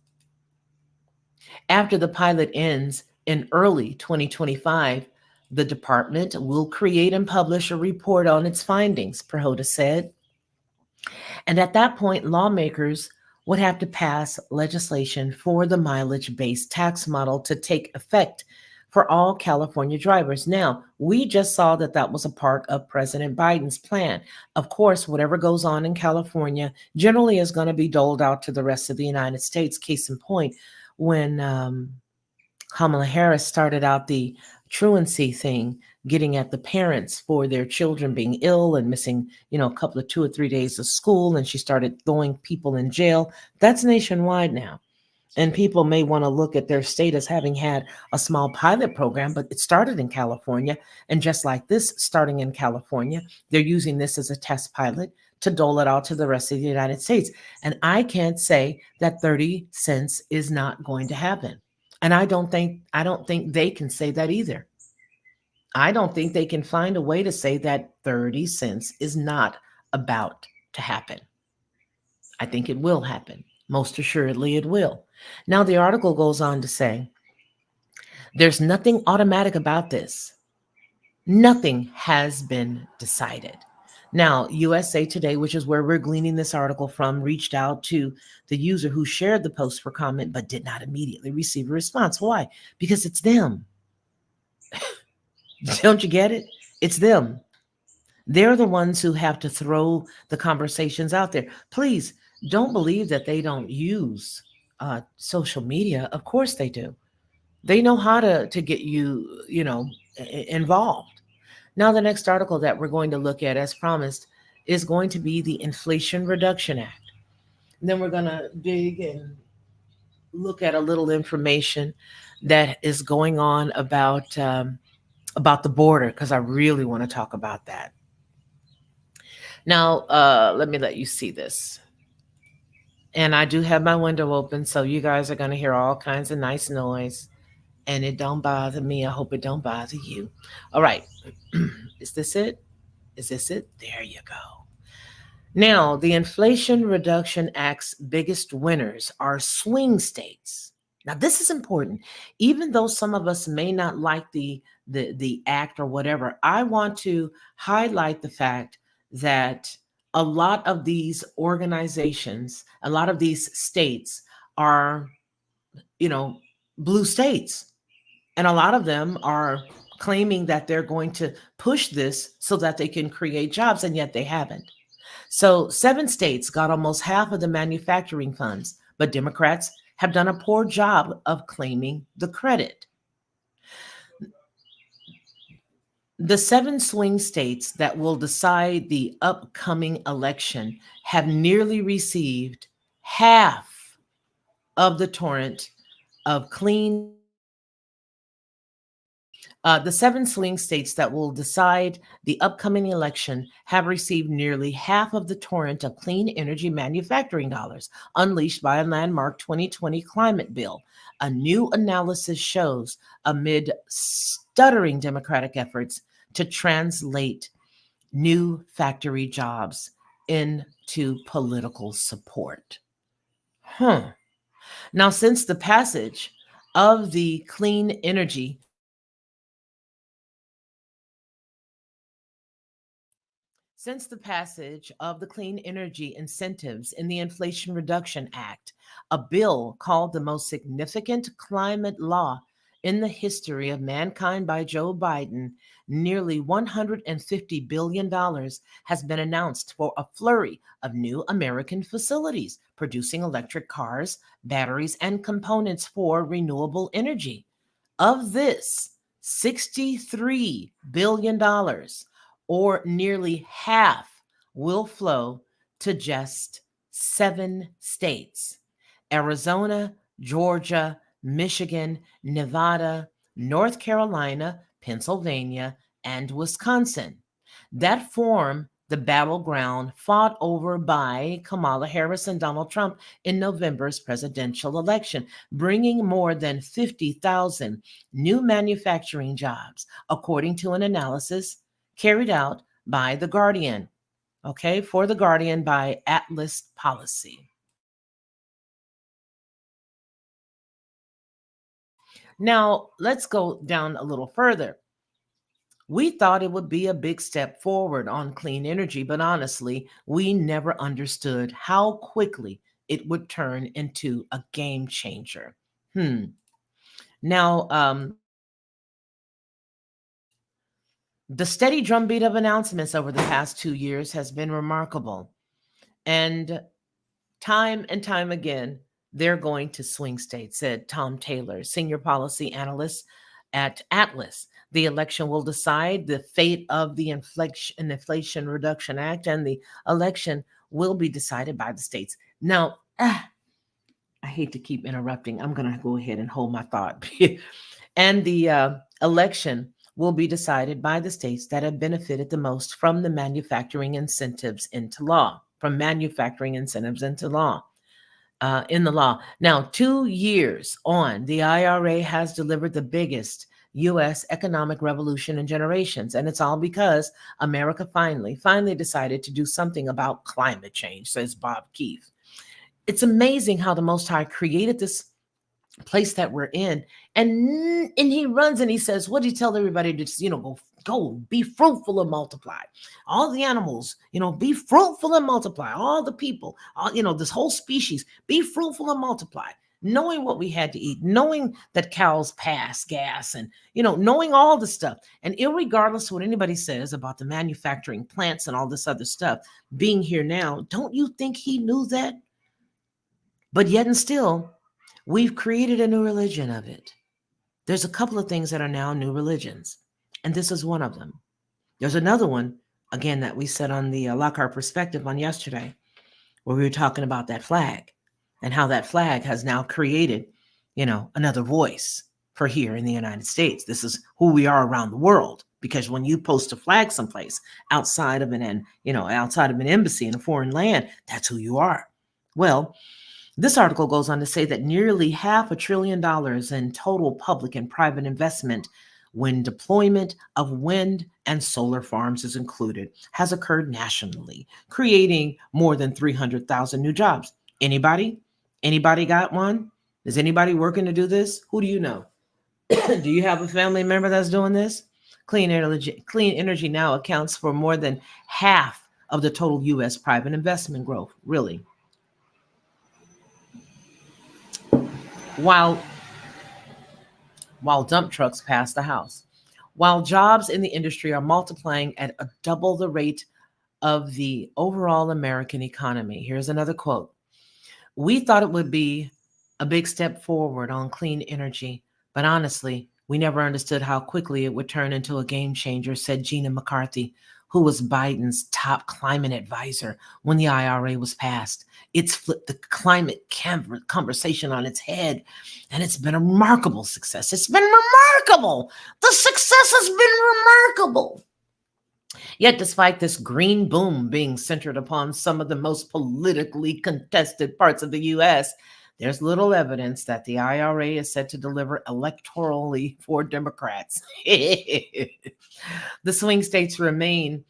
Speaker 1: After the pilot ends in early 2025, the department will create and publish a report on its findings, Prahota said. And at that point, lawmakers would have to pass legislation for the mileage-based tax model to take effect for all California drivers. Now, we just saw that was a part of President Biden's plan. Of course, whatever goes on in California generally is going to be doled out to the rest of the United States. Case in point, when Kamala Harris started out the truancy thing, getting at the parents for their children being ill and missing, a couple of 2 or 3 days of school, and she started throwing people in jail. That's nationwide now. And people may want to look at their state as having had a small pilot program, but it started in California. And just like this, starting in California, they're using this as a test pilot to dole it out to the rest of the United States. And I can't say that 30 cents is not going to happen. And I don't think they can say that either. I don't think they can find a way to say that 30 cents is not about to happen. I think it will happen. Most assuredly, it will. Now, the article goes on to say there's nothing automatic about this. Nothing has been decided. Now, USA Today, which is where we're gleaning this article from, reached out to the user who shared the post for comment but did not immediately receive a response. Why? Because it's them. Don't you get it? It's them. They're the ones who have to throw the conversations out there. Please don't believe that they don't use social media. Of course they do. They know how to get you, involved. Now, the next article that we're going to look at, as promised, is going to be the Inflation Reduction Act. And then we're going to dig and look at a little information that is going on about the border, because I really want to talk about that. Now, let me let you see this. And I do have my window open, so you guys are going to hear all kinds of nice noise. And it don't bother me. I hope it don't bother you. All right. Is this it? Is this it? There you go. Now, the Inflation Reduction Act's biggest winners are swing states. Now, this is important. Even though some of us may not like the act or whatever, I want to highlight the fact that a lot of these organizations, a lot of these states are, you know, blue states. And a lot of them are claiming that they're going to push this so that they can create jobs, and yet they haven't. So, 7 states got almost half of the manufacturing funds, but Democrats have done a poor job of claiming the credit. The 7 swing states that will decide the upcoming election have nearly received half of the torrent of clean. The 7 swing states that will decide the upcoming election have received nearly half of the torrent of clean energy manufacturing dollars unleashed by a landmark 2020 climate bill. A new analysis shows amid stuttering Democratic efforts to translate new factory jobs into political support. Huh. Now, of the Clean Energy Since the passage of the Clean Energy Incentives in the Inflation Reduction Act, a bill called the most significant climate law in the history of mankind by Joe Biden, nearly $150 billion has been announced for a flurry of new American facilities producing electric cars, batteries, and components for renewable energy. Of this, $63 billion, or nearly half, will flow to just 7 states: Arizona, Georgia, Michigan, Nevada, North Carolina, Pennsylvania, and Wisconsin, that form the battleground fought over by Kamala Harris and Donald Trump in November's presidential election, bringing more than 50,000 new manufacturing jobs, according to an analysis carried out by The Guardian. Okay, for The Guardian by Atlas Policy. Now, let's go down a little further. We thought it would be a big step forward on clean energy, but honestly, we never understood how quickly it would turn into a game changer. Now, the steady drumbeat of announcements over the past 2 years has been remarkable. And time again, they're going to swing states, said Tom Taylor, senior policy analyst at Atlas. The election will decide the fate of the Inflation Reduction Act, and the election will be decided by the states. Now, I hate to keep interrupting. I'm going to go ahead and hold my thought. And the election will be decided by the states that have benefited the most from the manufacturing incentives into law, from manufacturing incentives into law. In the law. Now, 2 years on, the IRA has delivered the biggest U.S. economic revolution in generations. And it's all because America finally decided to do something about climate change, says Bob Keefe. It's amazing how the Most High created this place that we're in, and he runs and he says, what do you tell everybody to just, go be fruitful and multiply? All the animals, be fruitful and multiply. All the people, this whole species, be fruitful and multiply. Knowing what we had to eat, knowing that cows pass gas, and knowing all the stuff. And irregardless of what anybody says about the manufacturing plants and all this other stuff being here now, don't you think he knew that? But yet and still, we've created a new religion of it. There's a couple of things that are now new religions, and this is one of them. There's another one, again, that we said on the Lockhart Perspective on yesterday, where we were talking about that flag and how that flag has now created, another voice for here in the United States. This is who we are around the world, because when you post a flag someplace outside of an embassy in a foreign land, that's who you are. Well, this article goes on to say that nearly $500 billion in total public and private investment, when deployment of wind and solar farms is included, has occurred nationally, creating more than 300,000 new jobs. Anybody? Anybody got one? Is anybody working to do this? Who do you know? Do you have a family member that's doing this? Clean energy now accounts for more than half of the total U.S. private investment growth, really. While dump trucks pass the house, while jobs in the industry are multiplying at a double the rate of the overall American economy. Here's another quote. We thought it would be a big step forward on clean energy, but honestly, we never understood how quickly it would turn into a game changer, said Gina McCarthy, who was Biden's top climate advisor when the IRA was passed. It's flipped the climate conversation on its head, and it's been a remarkable success. It's been remarkable. The success has been remarkable. Yet, despite this green boom being centered upon some of the most politically contested parts of the U.S., there's little evidence that the IRA is set to deliver electorally for Democrats. The swing states remain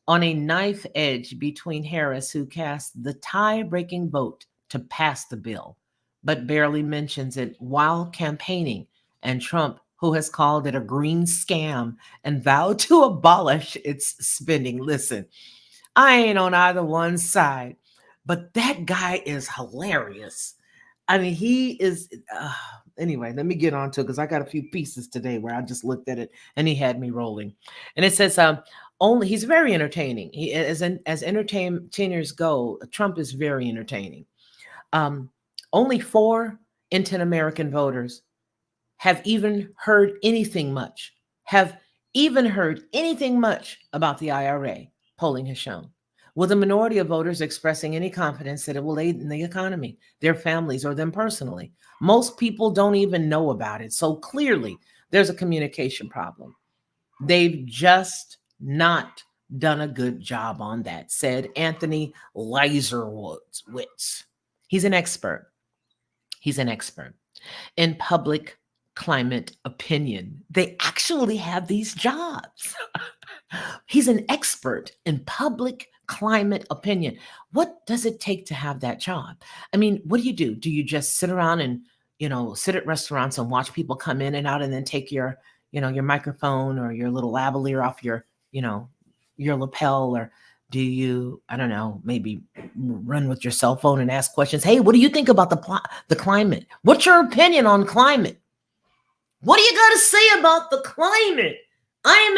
Speaker 1: on a knife edge between Harris, who cast the tie-breaking vote to pass the bill, but barely mentions it while campaigning, and Trump, who has called it a green scam and vowed to abolish its spending. Listen, I ain't on either one side, but that guy is hilarious. I mean, he is. Anyway, let me get on to it, because I got a few pieces today where I just looked at it and he had me rolling. And it says, he's very entertaining. He, as entertainers go, Trump is very entertaining. Only 4 in 10 American voters have even heard anything much about the IRA, polling has shown, with a minority of voters expressing any confidence that it will aid in the economy, their families, or them personally. Most people don't even know about it. So clearly, there's a communication problem. They've just not done a good job on that, said Anthony Leiserowitz. He's an expert in public climate opinion. They actually have these jobs. He's an expert in public climate opinion. What does it take to have that job? I mean, what do? Do you just sit around and, sit at restaurants and watch people come in and out, and then take your microphone or your little lavalier off your lapel? Or do you, I don't know, maybe run with your cell phone and ask questions? Hey, what do you think about the climate? What's your opinion on climate? What do you got to say about the climate? I'm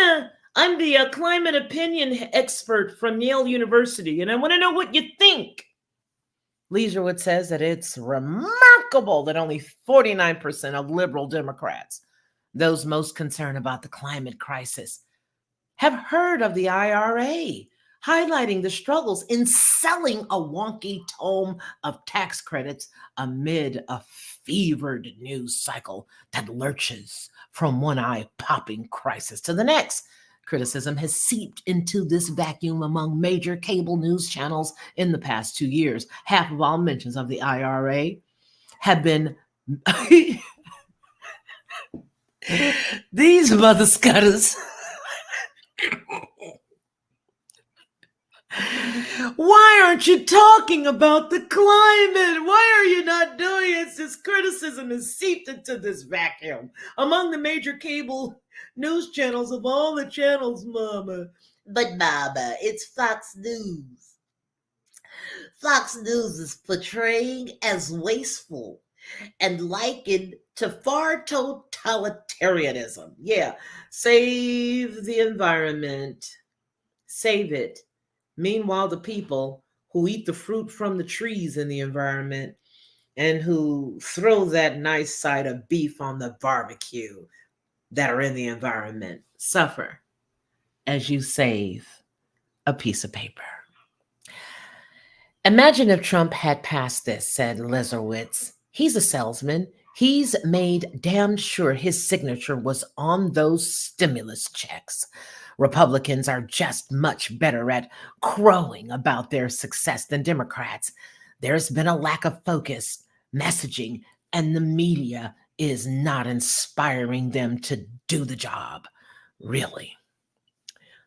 Speaker 1: the climate opinion expert from Yale University, and I want to know what you think. Leiserowitz says that it's remarkable that only 49% of liberal Democrats Those most concerned about the climate crisis have heard of the IRA, highlighting the struggles in selling a wonky tome of tax credits amid a fevered news cycle that lurches from one eye-popping crisis to the next. Criticism has seeped into this vacuum among major cable news channels in the past 2 years. Half of all mentions of the IRA have been these mother scutters. Why aren't you talking about the climate? Why are you not doing it? This criticism is seeped into this vacuum among the major cable news channels of all the channels, Mama. But Mama, it's Fox News. Fox News is portraying as wasteful and likened to far totalitarianism. Yeah, save the environment, save it. Meanwhile, the people who eat the fruit from the trees in the environment and who throw that nice side of beef on the barbecue that are in the environment suffer as you save a piece of paper. Imagine if Trump had passed this, said Lizerwitz. He's a salesman. He's made damn sure his signature was on those stimulus checks. Republicans are just much better at crowing about their success than Democrats. There's been a lack of focus, messaging, and the media is not inspiring them to do the job. Really.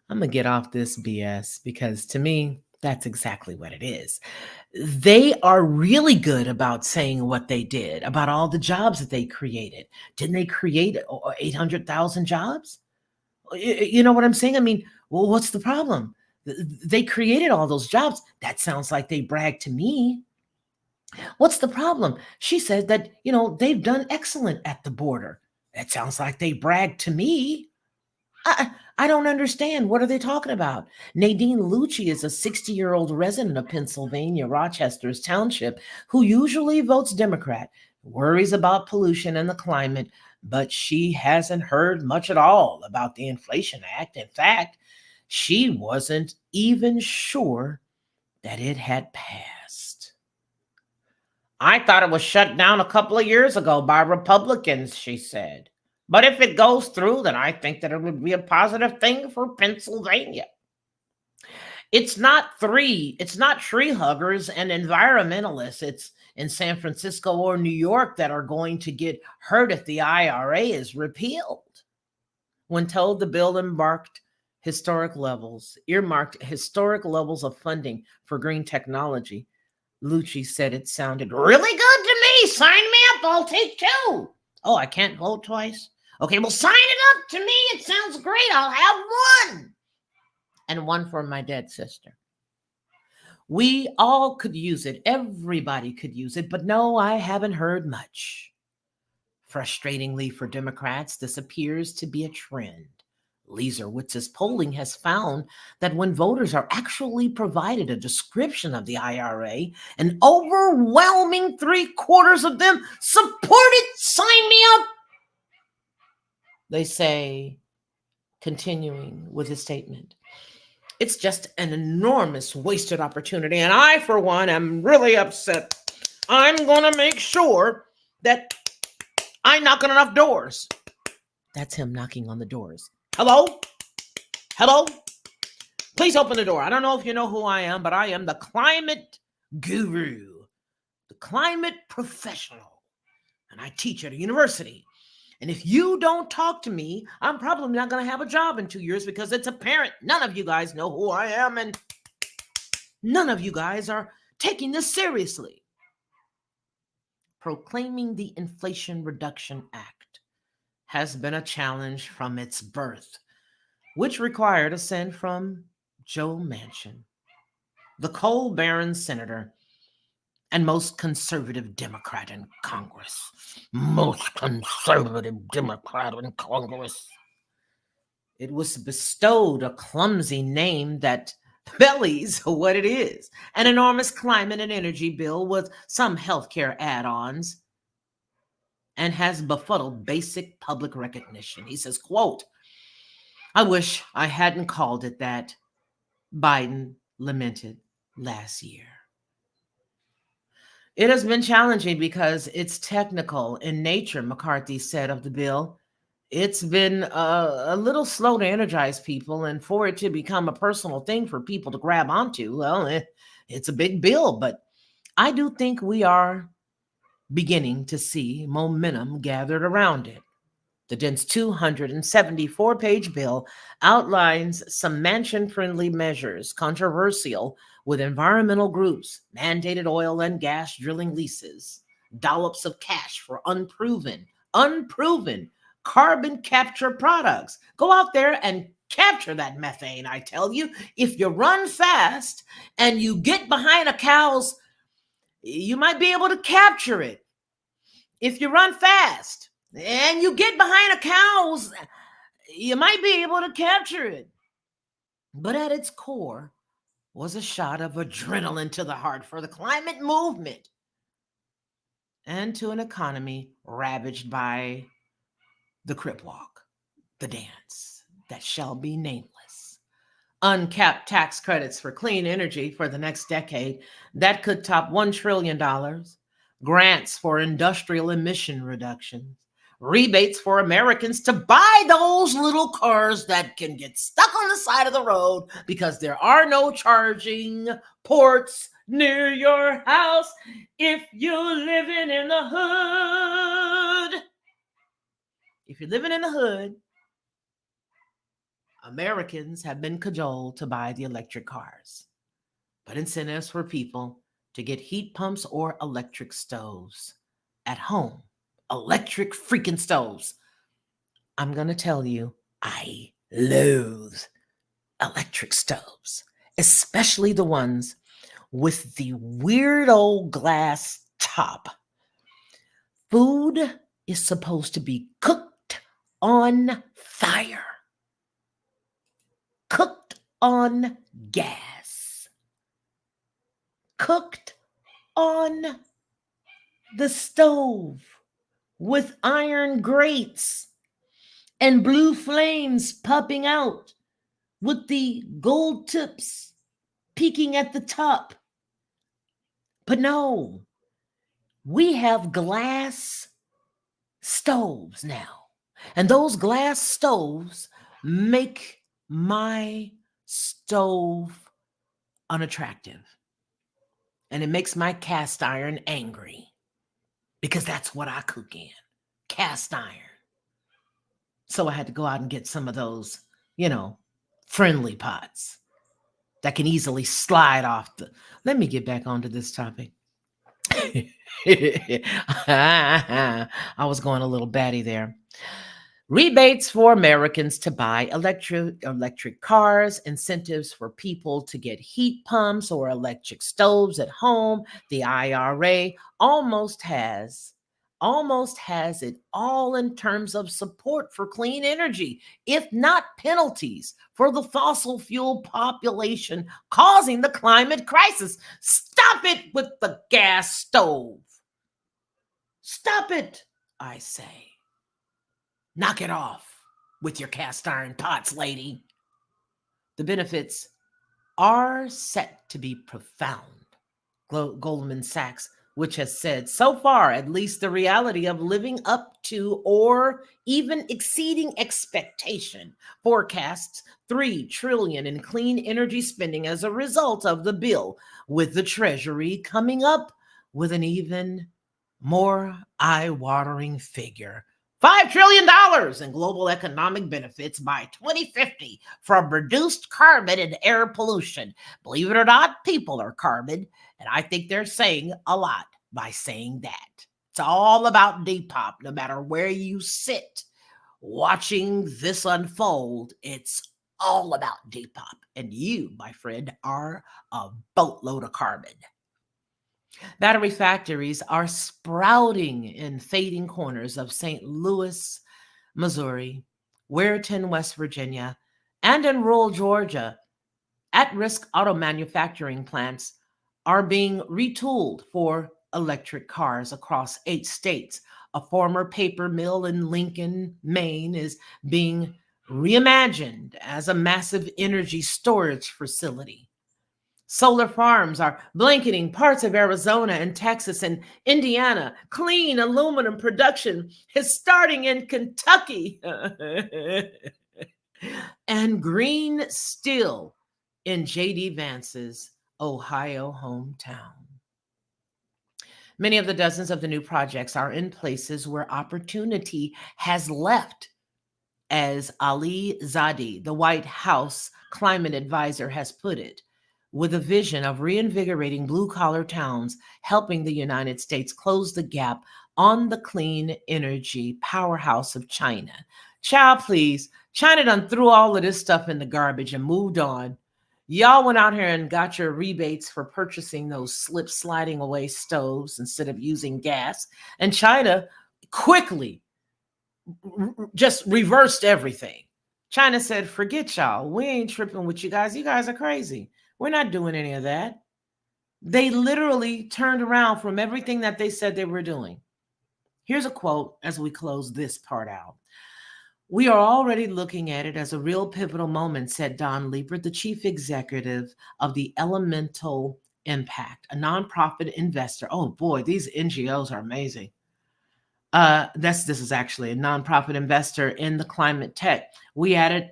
Speaker 1: I'm going to get off this BS because to me, that's exactly what it is. They are really good about saying what they did, about all the jobs that they created. Didn't they create 800,000 jobs? You know what I'm saying? I mean, well, what's the problem? They created all those jobs. That sounds like they bragged to me. What's the problem? She said that, they've done excellent at the border. That sounds like they bragged to me. I don't understand. What are they talking about? Nadine Lucci is a 60-year-old resident of Pennsylvania, Rochester's township, who usually votes Democrat, worries about pollution and the climate, but she hasn't heard much at all about the Inflation Act. In fact, she wasn't even sure that it had passed. I thought it was shut down a couple of years ago by Republicans, she said. But if it goes through, then I think that it would be a positive thing for Pennsylvania. It's not tree huggers and environmentalists. It's in San Francisco or New York that are going to get hurt if the IRA is repealed. When told the bill earmarked historic levels of funding for green technology, Lucci said it sounded really good to me. Sign me up. I'll take two. Oh, I can't vote twice? Okay, well, sign it up to me. It sounds great. I'll have one. And one for my dead sister. We all could use it. Everybody could use it. But no, I haven't heard much. Frustratingly for Democrats, this appears to be a trend. Leserwitz's polling has found that when voters are actually provided a description of the IRA, an overwhelming 3/4 of them support it. Sign me up. They say, continuing with his statement, it's just an enormous wasted opportunity, and I, for one, am really upset. I'm going to make sure that I knock on enough doors. That's him knocking on the doors. Hello? Hello? Please open the door. I don't know if you know who I am, but I am the climate guru, the climate professional, and I teach at a university. And if you don't talk to me, I'm probably not going to have a job in 2 years because it's apparent none of you guys know who I am and none of you guys are taking this seriously. Proclaiming the Inflation Reduction Act has been a challenge from its birth, which required assent from Joe Manchin, the coal baron senator and most conservative Democrat in Congress. Most conservative Democrat in Congress. It was bestowed a clumsy name that bellies what it is, an enormous climate and energy bill with some healthcare add-ons. and has befuddled basic public recognition. He says, quote, I wish I hadn't called it that, Biden lamented last year. It has been challenging because it's technical in nature, McCarthy said of the bill. It's been a little slow to energize people, and for it to become a personal thing for people to grab onto, well, it's a big bill. But I do think we are beginning to see momentum gathered around it. The dense 274-page bill outlines some mansion-friendly measures controversial with environmental groups, mandated oil and gas drilling leases, dollops of cash for unproven carbon capture products. Go out there and capture that methane, I tell you. If you run fast and you get behind a cow's, you might be able to capture it. If you run fast and you get behind a cow's, you might be able to capture it. But at its core was a shot of adrenaline to the heart for the climate movement and to an economy ravaged by the crip walk, the dance that shall be nameless. Uncapped tax credits for clean energy for the next decade that could top $1 trillion, grants for industrial emission reductions, rebates for Americans to buy those little cars that can get stuck on the side of the road because there are no charging ports near your house if you're living in the hood. If you're living in the hood, Americans have been cajoled to buy the electric cars, but incentives for people to get heat pumps or electric stoves at home. Electric freaking stoves. I'm going to tell you, I loathe electric stoves, especially the ones with the weird old glass top. Food is supposed to be cooked on fire, cooked on gas, cooked on the stove with iron grates and blue flames popping out with the gold tips peeking at the top. But no, we have glass stoves now. And those glass stoves make my stove unattractive. And it makes my cast iron angry because that's what I cook in, cast iron. So I had to go out and get some of those, friendly pots that can easily slide off the. Let me get back onto this topic. I was going a little batty there. Rebates for Americans to buy electric cars, incentives for people to get heat pumps or electric stoves at home. The IRA almost has it all in terms of support for clean energy, if not penalties for the fossil fuel population causing the climate crisis. Stop it with the gas stove. Stop it, I say. Knock it off with your cast iron pots, lady. The benefits are set to be profound. Goldman Sachs, which has said so far, at least the reality of living up to or even exceeding expectation, forecasts $3 trillion in clean energy spending as a result of the bill, with the Treasury coming up with an even more eye-watering figure. $5 trillion in global economic benefits by 2050 from reduced carbon and air pollution. Believe it or not, people are carbon, and I think they're saying a lot by saying that. It's all about Depop, no matter where you sit watching this unfold. It's all about Depop, and you, my friend, are a boatload of carbon. Battery factories are sprouting in fading corners of St. Louis, Missouri, Weirton, West Virginia, and in rural Georgia. At-risk auto manufacturing plants are being retooled for electric cars across 8 states. A former paper mill in Lincoln, Maine is being reimagined as a massive energy storage facility. Solar farms are blanketing parts of Arizona and Texas and Indiana. Clean aluminum production is starting in Kentucky. And green steel in J.D. Vance's Ohio hometown. Many of the dozens of the new projects are in places where opportunity has left, as Ali Zadi, the White House climate advisor, has put it, with a vision of reinvigorating blue collar towns, helping the United States close the gap on the clean energy powerhouse of China. Child, please. China done threw all of this stuff in the garbage and moved on. Y'all went out here and got your rebates for purchasing those slip sliding away stoves instead of using gas. And China quickly just reversed everything. China said, forget y'all. We ain't tripping with you guys. You guys are crazy. We're not doing any of that. They literally turned around from everything that they said they were doing. Here's a quote as we close this part out. We are already looking at it as a real pivotal moment, said Don Liebert, the chief executive of the Elemental Impact, a nonprofit investor. Oh boy, these NGOs are amazing. This is actually a nonprofit investor in the climate tech. We added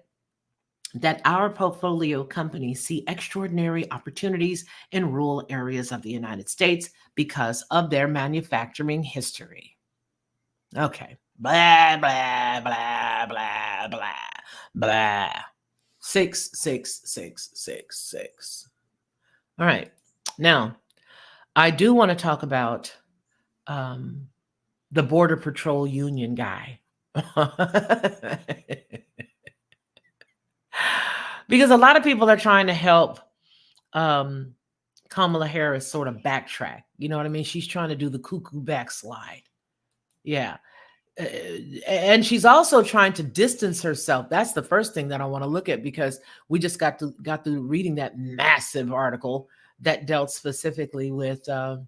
Speaker 1: that our portfolio companies see extraordinary opportunities in rural areas of the United States because of their manufacturing history. Okay. Blah, blah, blah, blah, blah, blah. 66666. All right. Now, I do want to talk about the Border Patrol Union guy. Because a lot of people are trying to help Kamala Harris sort of backtrack. You know what I mean? She's trying to do the cuckoo backslide. Yeah. And she's also trying to distance herself. That's the first thing that I want to look at, because we just got through reading that massive article that dealt specifically with, how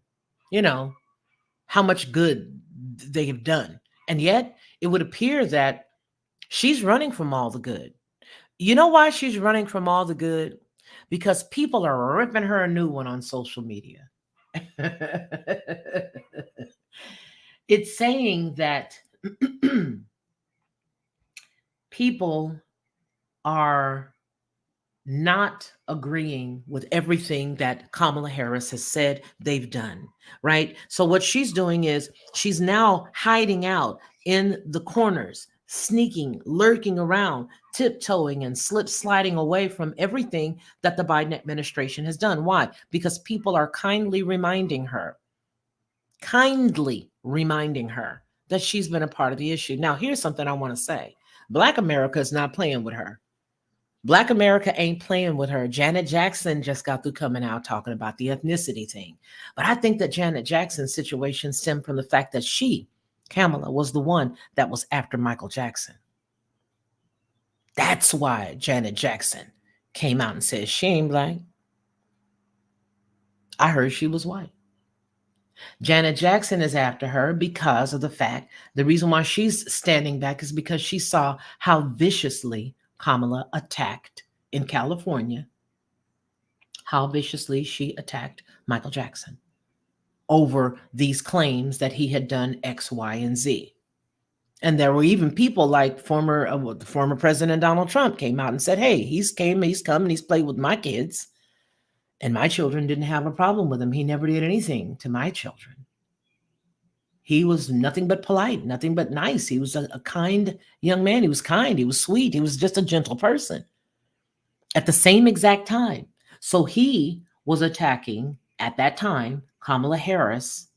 Speaker 1: much good they have done. And yet it would appear that she's running from all the good. You know why she's running from all the good? Because people are ripping her a new one on social media. It's saying that people are not agreeing with everything that Kamala Harris has said they've done, right? So what she's doing is she's now hiding out in the corners, sneaking, lurking around, tiptoeing and slip sliding away from everything that the Biden administration has done. Why? Because people are kindly reminding her that she's been a part of the issue. Now, here's something I want to say. Black America is not playing with her. Black America ain't playing with her. Janet Jackson just got through coming out talking about the ethnicity thing. But I think that Janet Jackson's situation stemmed from the fact that she, Kamala, was the one that was after Michael Jackson. That's why Janet Jackson came out and said she ain't black. I heard she was white. Janet Jackson is after her because of the reason why she's standing back is because she saw how viciously Kamala attacked in California, how viciously she attacked Michael Jackson over these claims that he had done X, Y, and Z. And there were even people like former President Donald Trump came out and said, hey, he's come and he's played with my kids. And my children didn't have a problem with him. He never did anything to my children. He was nothing but polite, nothing but nice. He was a kind young man. He was kind. He was sweet. He was just a gentle person at the same exact time. So he was attacking, at that time, Kamala Harris,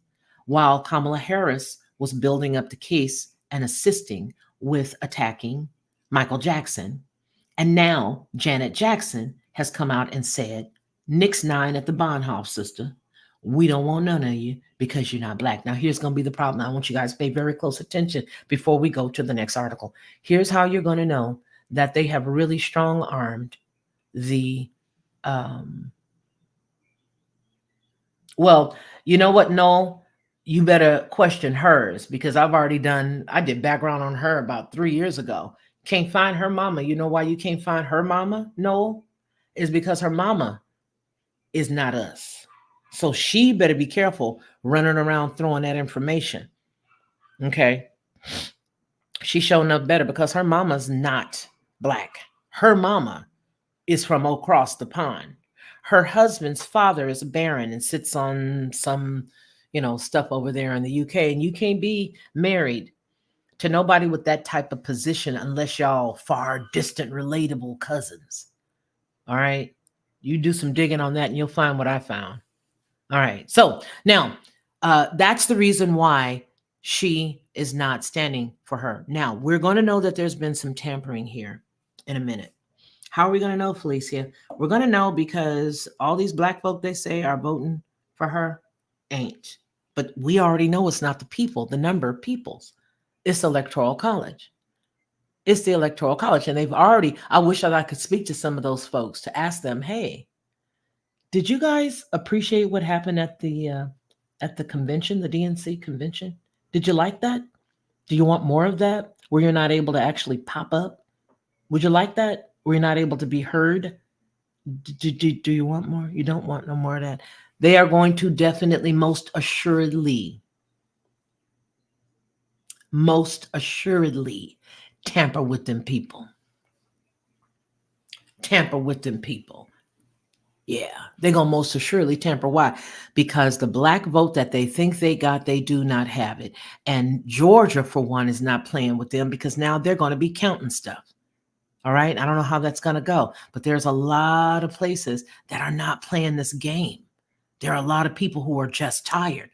Speaker 1: while Kamala Harris was building up the case and assisting with attacking Michael Jackson. And now Janet Jackson has come out and said, Nix 9 at the Bonhoff, sister. We don't want none of you because you're not black. Now, here's going to be the problem. I want you guys to pay very close attention before we go to the next article. Here's how you're going to know that they have really strong-armed the, well, you know what, Noel? you better question hers because I did background on her about 3 years ago. Can't find her mama. You know why you can't find her mama? No, is because her mama is not us. So she better be careful running around throwing that information. Okay. She's showing up better because her mama's not black. Her mama is from across the pond. Her husband's father is a baron and sits on some, stuff over there in the UK. And you can't be married to nobody with that type of position unless y'all far distant, relatable cousins. All right. You do some digging on that and you'll find what I found. All right. So now, that's the reason why she is not standing for her. Now, we're going to know that there's been some tampering here in a minute. How are we going to know, Felicia? We're going to know because all these black folk they say are voting for her ain't. But we already know it's not the people, the number of peoples. It's the Electoral College. It's the Electoral College. And they've already, I wish that I could speak to some of those folks to ask them, hey, did you guys appreciate what happened at the convention, the DNC convention? Did you like that? Do you want more of that where you're not able to actually pop up? Would you like that where you're not able to be heard? Do you want more? You don't want no more of that. They are going to definitely, most assuredly tamper with them people. Tamper with them people. Yeah, they're going to most assuredly tamper. Why? Because the black vote that they think they got, they do not have it. And Georgia, for one, is not playing with them because now they're going to be counting stuff. All right. I don't know how that's going to go, but there's a lot of places that are not playing this game. There are a lot of people who are just tired.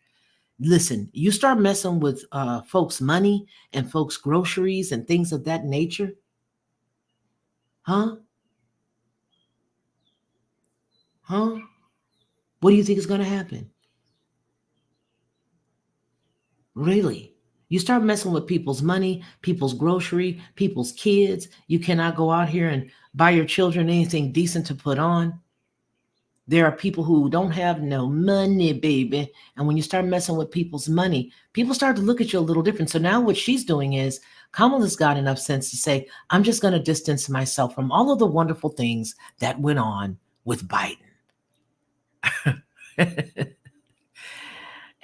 Speaker 1: Listen, you start messing with folks' money and folks' groceries and things of that nature. Huh? Huh? What do you think is going to happen? Really? You start messing with people's money, people's grocery, people's kids. You cannot go out here and buy your children anything decent to put on. There are people who don't have no money, baby. And when you start messing with people's money, people start to look at you a little different. So now what she's doing is Kamala's got enough sense to say, I'm just going to distance myself from all of the wonderful things that went on with Biden.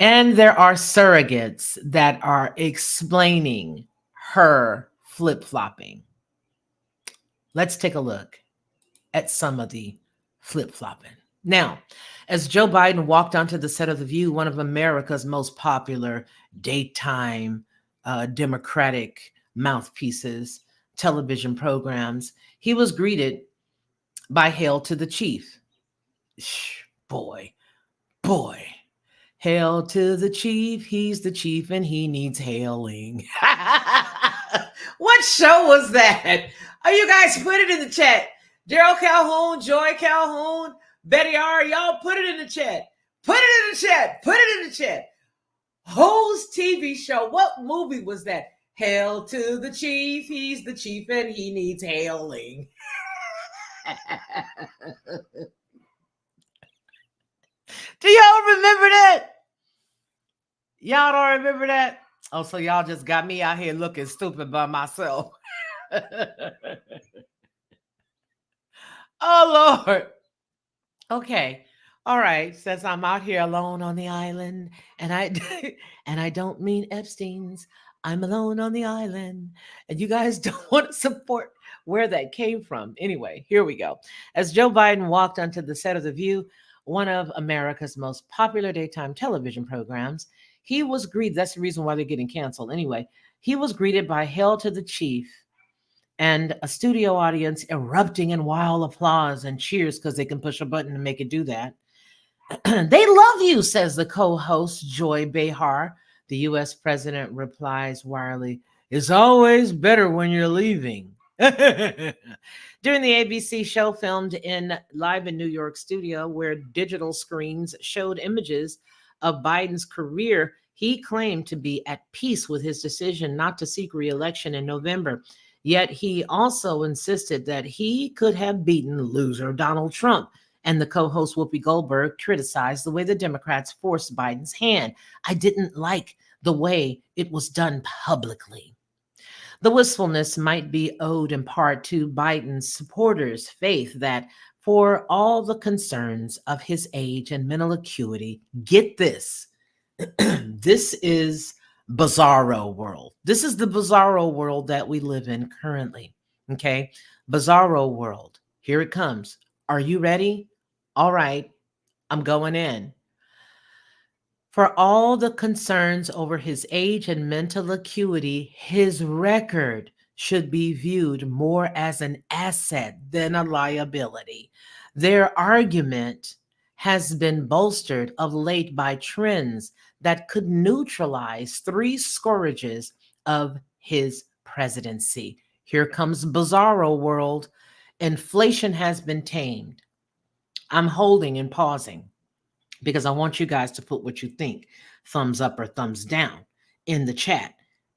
Speaker 1: And there are surrogates that are explaining her flip-flopping. Let's take a look at some of the flip-flopping. Now, as Joe Biden walked onto the set of The View, one of America's most popular daytime Democratic mouthpieces, television programs, he was greeted by Hail to the Chief. Boy. Hail to the chief, he's the chief and he needs hailing. What show was that? Oh, you guys put it in the chat. Daryl Calhoun, Joy Calhoun, Betty R, y'all put it in the chat. Put it in the chat. Put it in the chat. Whose TV show? What movie was that? Hail to the chief, he's the chief and he needs hailing. Do y'all remember that? Y'all don't remember that? Oh, so y'all just got me out here looking stupid by myself. Oh, Lord. Okay. All right. Says I'm out here alone on the island. And I don't mean Epstein's. I'm alone on the island. And you guys don't want to support where that came from. Anyway, here we go. As Joe Biden walked onto the set of The View, one of America's most popular daytime television programs, he was greeted. That's the reason why they're getting canceled. Anyway, he was greeted by Hail to the Chief and a studio audience erupting in wild applause and cheers because they can push a button to make it do that. They love you, says the co-host Joy Behar. The U.S. president replies wirily, it's always better when you're leaving. During the ABC show filmed live in New York studio, where digital screens showed images of Biden's career, he claimed to be at peace with his decision not to seek re-election in November. Yet he also insisted that he could have beaten loser Donald Trump And the co-host Whoopi Goldberg criticized the way the Democrats forced Biden's hand. I didn't like the way it was done publicly. The wistfulness might be owed in part to Biden's supporters' faith that for all the concerns of his age and mental acuity, get this, this is bizarro world. This is the bizarro world that we live in currently. Okay. Bizarro world. Here it comes. Are you ready? All right. I'm going in. For all the concerns over his age and mental acuity, his record should be viewed more as an asset than a liability. Their argument has been bolstered of late by trends that could neutralize three scourges of his presidency. Here comes bizarro world. Inflation has been tamed. I'm holding and pausing because I want you guys to put what you think, thumbs up or thumbs down, in the chat.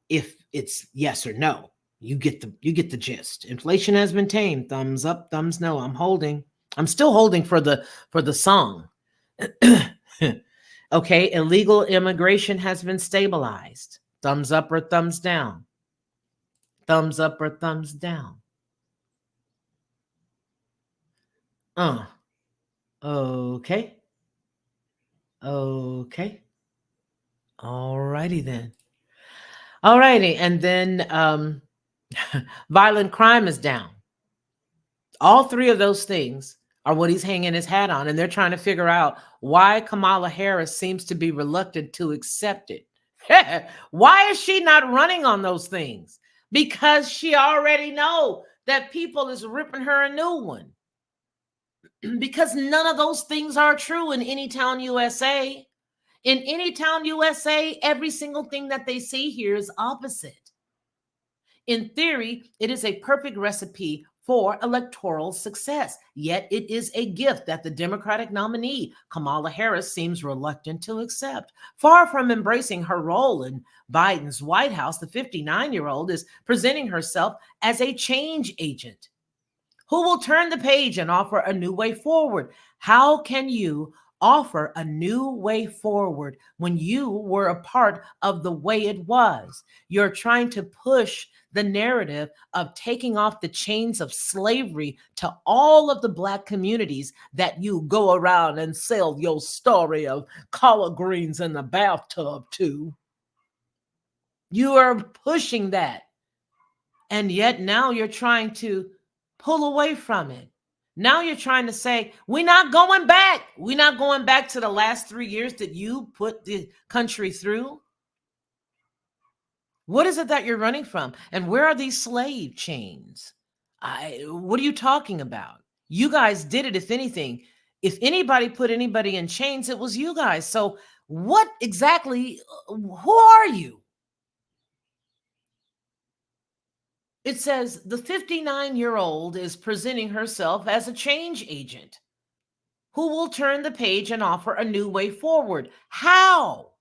Speaker 1: If it's yes or no, you get the gist. Inflation has been tamed. Thumbs up, thumbs no. I'm holding. I'm still holding for the song. Okay, illegal immigration has been stabilized. Thumbs up or thumbs down. Thumbs up or thumbs down. Okay. Okay. Alrighty then. Alrighty. And then violent crime is down. All three of those things are what he's hanging his hat on. And they're trying to figure out why Kamala Harris seems to be reluctant to accept it. Why is she not running on those things? Because she already know that people is ripping her a new one. Because none of those things are true in Anytown, USA. In Anytown, USA, every single thing that they see here is opposite. In theory, it is a perfect recipe for electoral success, yet it is a gift that the Democratic nominee, Kamala Harris, seems reluctant to accept. Far from embracing her role in Biden's White House, the 59-year-old is presenting herself as a change agent who will turn the page and offer a new way forward. How can you offer a new way forward when you were a part of the way it was? You're trying to push the narrative of taking off the chains of slavery to all of the Black communities that you go around and sell your story of collard greens in the bathtub to. You are pushing that. And yet now you're trying to pull away from it. Now you're trying to say, we're not going back. We're not going back to the last 3 years that you put the country through. What is it that you're running from? And where are these slave chains? What are you talking about? You guys did it, if anything. If anybody put anybody in chains, it was you guys. So what exactly, who are you? It says the 59-year-old is presenting herself as a change agent who will turn the page and offer a new way forward. How?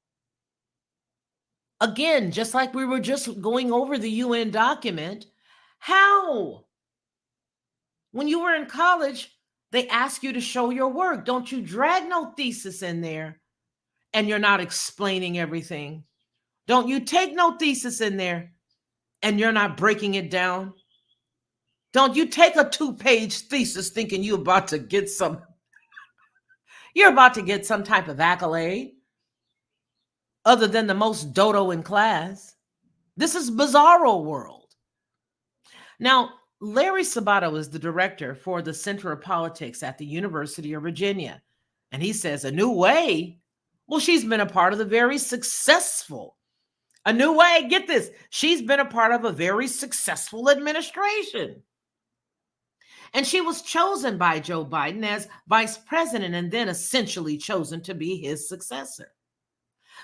Speaker 1: Again, just like we were just going over the UN document, how? When you were in college, they ask you to show your work. Don't you drag no thesis in there and you're not explaining everything. Don't you take no thesis in there and you're not breaking it down. Don't you take a 2-page thesis thinking you're about to get some type of accolade other than the most dodo in class. This is bizarro world. Now, Larry Sabato is the director for the Center of Politics at the University of Virginia. And he says, a new way? Well, she's been a part of the very successful. A new way, get this, she's been a part of a very successful administration. And she was chosen by Joe Biden as vice president and then essentially chosen to be his successor.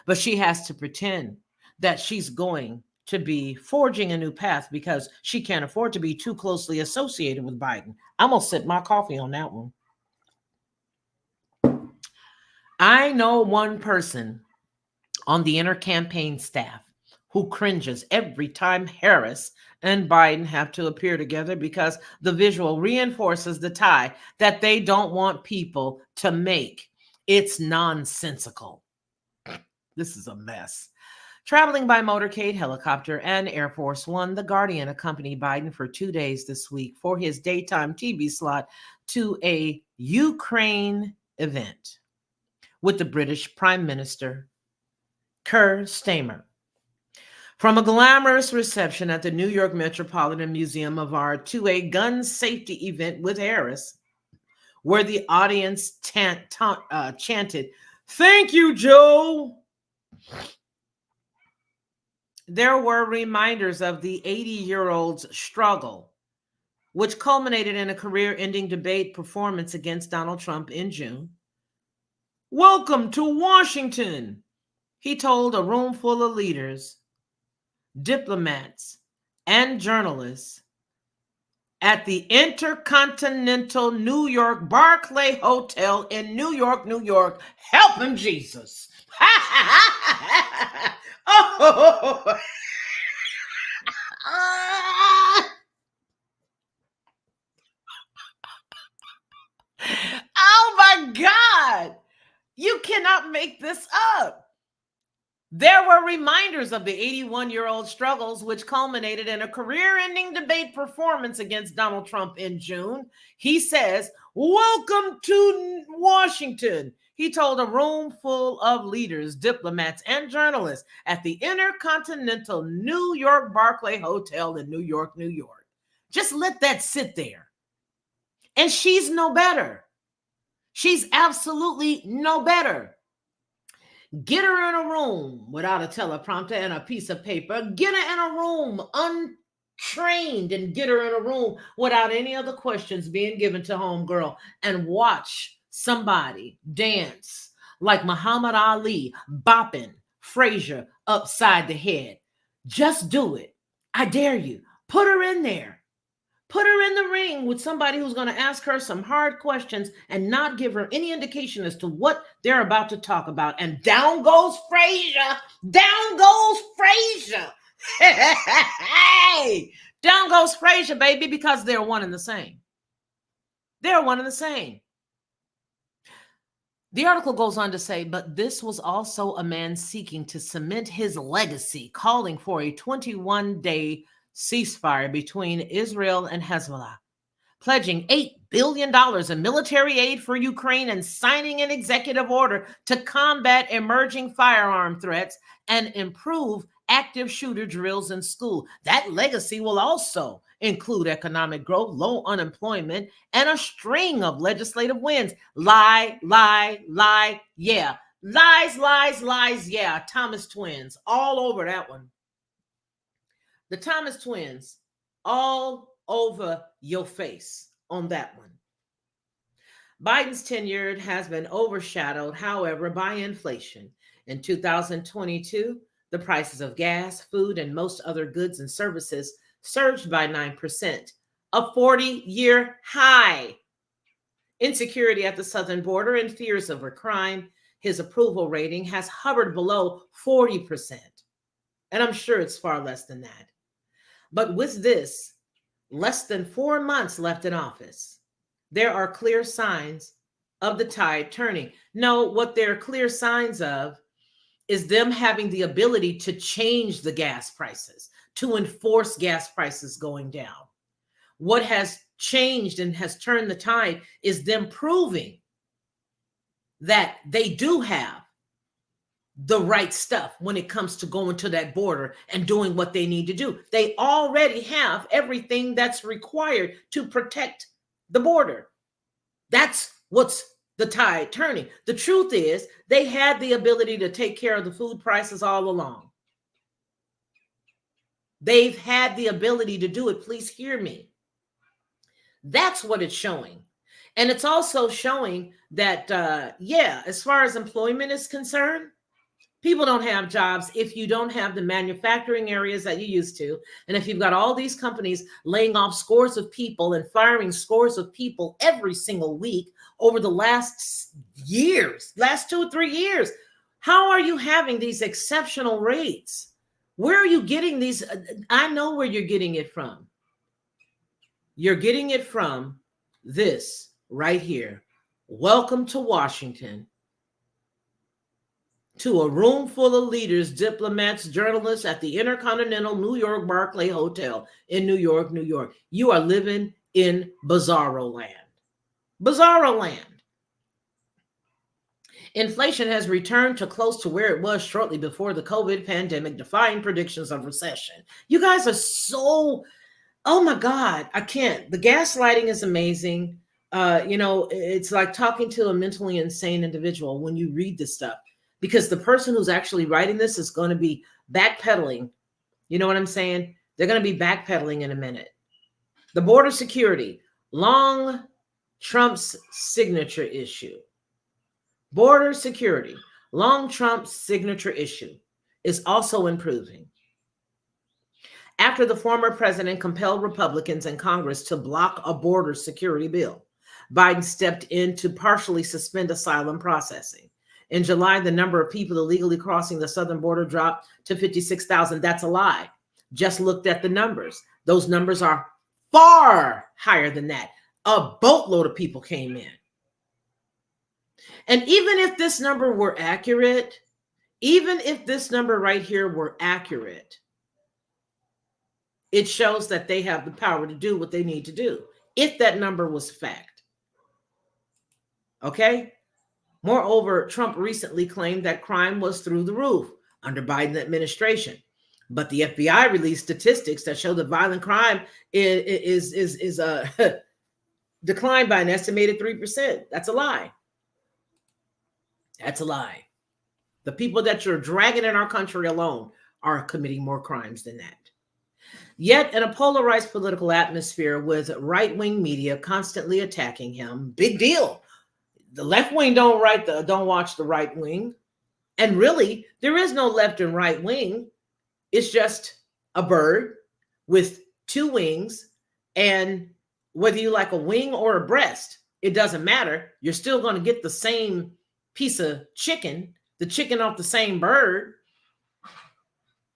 Speaker 1: But she has to pretend that she's going to be forging a new path because she can't afford to be too closely associated with Biden. I'm going to sip my coffee on that one. I know one person on the inner campaign staff who cringes every time Harris and Biden have to appear together because the visual reinforces the tie that they don't want people to make. It's nonsensical. This is a mess. Traveling by motorcade, helicopter, and Air Force One, The Guardian accompanied Biden for 2 days this week for his daytime TV slot to a Ukraine event with the British Prime Minister, Keir Starmer. From a glamorous reception at the New York Metropolitan Museum of Art to a gun safety event with Harris, where the audience chanted, "Thank you, Joe." There were reminders of the 80-year-old's struggle, which culminated in a career-ending debate performance against Donald Trump in June. "Welcome to Washington," he told a room full of leaders, diplomats, and journalists at the Intercontinental New York Barclay Hotel in New York, New York. Help him, Jesus. Oh. Oh my God. You cannot make this up. There were reminders of the 81-year-old struggles, which culminated in a career-ending debate performance against Donald Trump in June. He says, "Welcome to Washington," he told a room full of leaders, diplomats, and journalists at the Intercontinental New York Barclay Hotel in New York, New York. Just let that sit there. And she's no better. She's absolutely no better. Get her in a room without a teleprompter and a piece of paper. Get her in a room untrained and get her in a room without any other questions being given to homegirl and watch somebody dance like Muhammad Ali bopping Frazier upside the head. Just do it. I dare you. Put her in there. Put her in the ring with somebody who's going to ask her some hard questions and not give her any indication as to what they're about to talk about. And down goes Frazier. Down goes Frazier. Hey, down goes Frazier, baby, because they're one and the same. They're one and the same. The article goes on to say, but this was also a man seeking to cement his legacy, calling for a 21-day ceasefire between Israel and Hezbollah, pledging $8 billion in military aid for Ukraine and signing an executive order to combat emerging firearm threats and improve active shooter drills in school. That legacy will also include economic growth, low unemployment, and a string of legislative wins. Lie, lie, lie, yeah. Lies, lies, lies, yeah. Thomas twins, all over that one. The Thomas twins, all over your face on that one. Biden's tenure has been overshadowed, however, by inflation. In 2022, the prices of gas, food, and most other goods and services surged by 9%, a 40-year high. Insecurity at the southern border and fears over crime, his approval rating has hovered below 40%. And I'm sure it's far less than that. But with this, less than 4 months left in office, there are clear signs of the tide turning. No, what there are clear signs of is them having the ability to change the gas prices, to enforce gas prices going down. What has changed and has turned the tide is them proving that they do have the right stuff when it comes to going to that border and doing what they need to do. They already have everything that's required to protect the border. That's what's the tide turning. The truth is they had the ability to take care of the food prices all along. They've had the ability to do it. Please hear me. That's what it's showing. And it's also showing that, as far as employment is concerned, people don't have jobs if you don't have the manufacturing areas that you used to. And if you've got all these companies laying off scores of people and firing scores of people every single week over the last 2 or 3 years, how are you having these exceptional rates Where are you getting these? I know where you're getting it from. You're getting it from this right here. Welcome to Washington, to a room full of leaders, diplomats, journalists at the Intercontinental New York Barclay Hotel in New York, New York. You are living in bizarro land. Bizarro land. Inflation has returned to close to where it was shortly before the COVID pandemic, defying predictions of recession. You guys are so, oh my God, I can't. The gaslighting is amazing. It's like talking to a mentally insane individual when you read this stuff, because the person who's actually writing this is going to be backpedaling. You know what I'm saying? They're going to be backpedaling in a minute. The border security, long Trump's signature issue. Border security, long Trump's signature issue, is also improving. After the former president compelled Republicans in Congress to block a border security bill, Biden stepped in to partially suspend asylum processing. In July, the number of people illegally crossing the southern border dropped to 56,000. That's a lie. Just looked at the numbers. Those numbers are far higher than that. A boatload of people came in. And even if this number were accurate, even if this number right here were accurate, it shows that they have the power to do what they need to do, if that number was fact. Okay? Moreover, Trump recently claimed that crime was through the roof under Biden administration. But the FBI released statistics that show that violent crime is declined by an estimated 3%. That's a lie. That's a lie. The people that you're dragging in our country alone are committing more crimes than that. Yet, in a polarized political atmosphere with right-wing media constantly attacking him, big deal. The left wing don't watch the right wing. And really, there is no left and right wing. It's just a bird with two wings. And whether you like a wing or a breast, it doesn't matter. You're still going to get the same piece of chicken, the chicken off the same bird.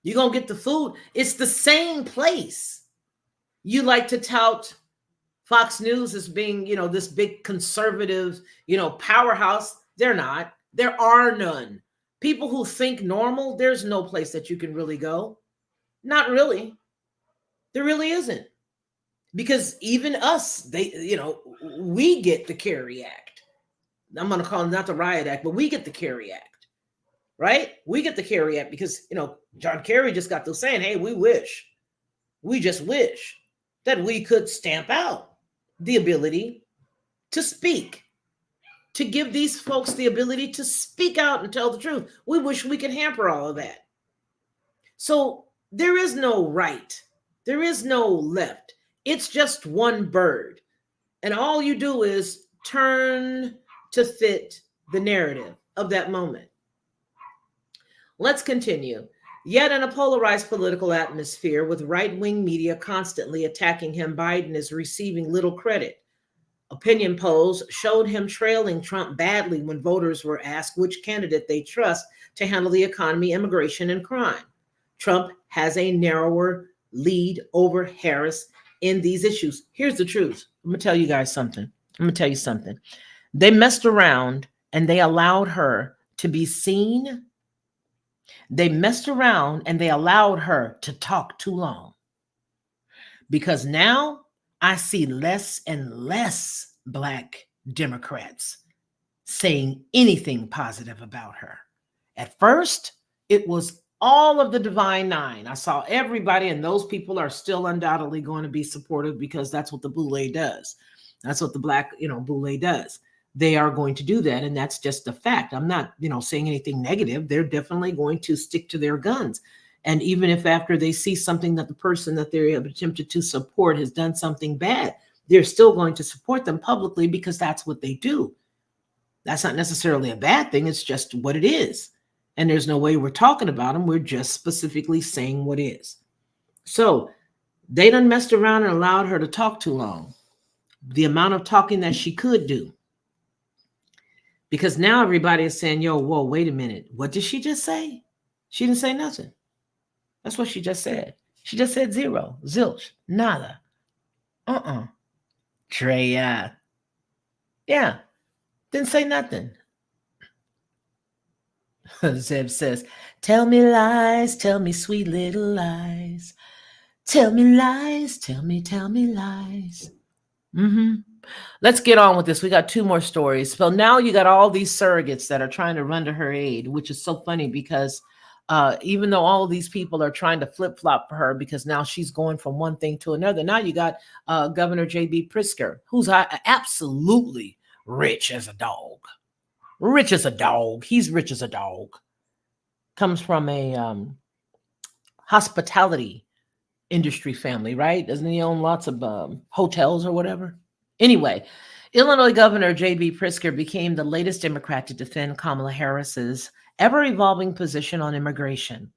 Speaker 1: You're going to get the food. It's the same place. You like to tout Fox News as being, this big conservative, powerhouse. They're not. There are none. People who think normal, there's no place that you can really go. Not really. There really isn't. Because even us, we get the Kerry Act. I'm going to call it not the Riot Act, but we get the Kerry Act, right? We get the Kerry Act because, John Kerry just got through saying, hey, we just wish that we could stamp out the ability to speak, to give these folks the ability to speak out and tell the truth. We wish we could hamper all of that. So there is no right. There is no left. It's just one bird. And all you do is turn to fit the narrative of that moment. Let's continue. Yet in a polarized political atmosphere with right-wing media constantly attacking him, Biden is receiving little credit. Opinion polls showed him trailing Trump badly when voters were asked which candidate they trust to handle the economy, immigration, and crime. Trump has a narrower lead over Harris in these issues. Here's the truth. I'm going to tell you guys something. I'm going to tell you something. They messed around and they allowed her to be seen. They messed around and they allowed her to talk too long. Because now I see less and less Black Democrats saying anything positive about her. At first, it was all of the Divine Nine. I saw everybody, and those people are still undoubtedly going to be supportive because that's what the Boule does. That's what the Black, Boule does. They are going to do that, and that's just a fact. I'm not, saying anything negative. They're definitely going to stick to their guns. And even if after they see something that the person that they have attempted to support has done something bad, they're still going to support them publicly because that's what they do. That's not necessarily a bad thing. It's just what it is. And there's no way we're talking about them. We're just specifically saying what is. So they done messed around and allowed her to talk too long. The amount of talking that she could do. Because now everybody is saying, whoa, wait a minute. What did she just say? She didn't say nothing. That's what she just said. She just said zero, zilch, nada. Treya. Yeah, didn't say nothing. Zeb says, tell me sweet little lies. Tell me lies, tell me lies. Mm-hmm. Let's get on with this. We got two more stories. So now you got all these surrogates that are trying to run to her aid, which is so funny because even though all of these people are trying to flip flop for her because now she's going from one thing to another. Now you got Governor J.B. Prisker, who's absolutely rich as a dog. Rich as a dog. He's rich as a dog. Comes from a hospitality industry family, right? Doesn't he own lots of hotels or whatever? Anyway, Illinois Governor J.B. Prisker became the latest Democrat to defend Kamala Harris's ever evolving position on immigration,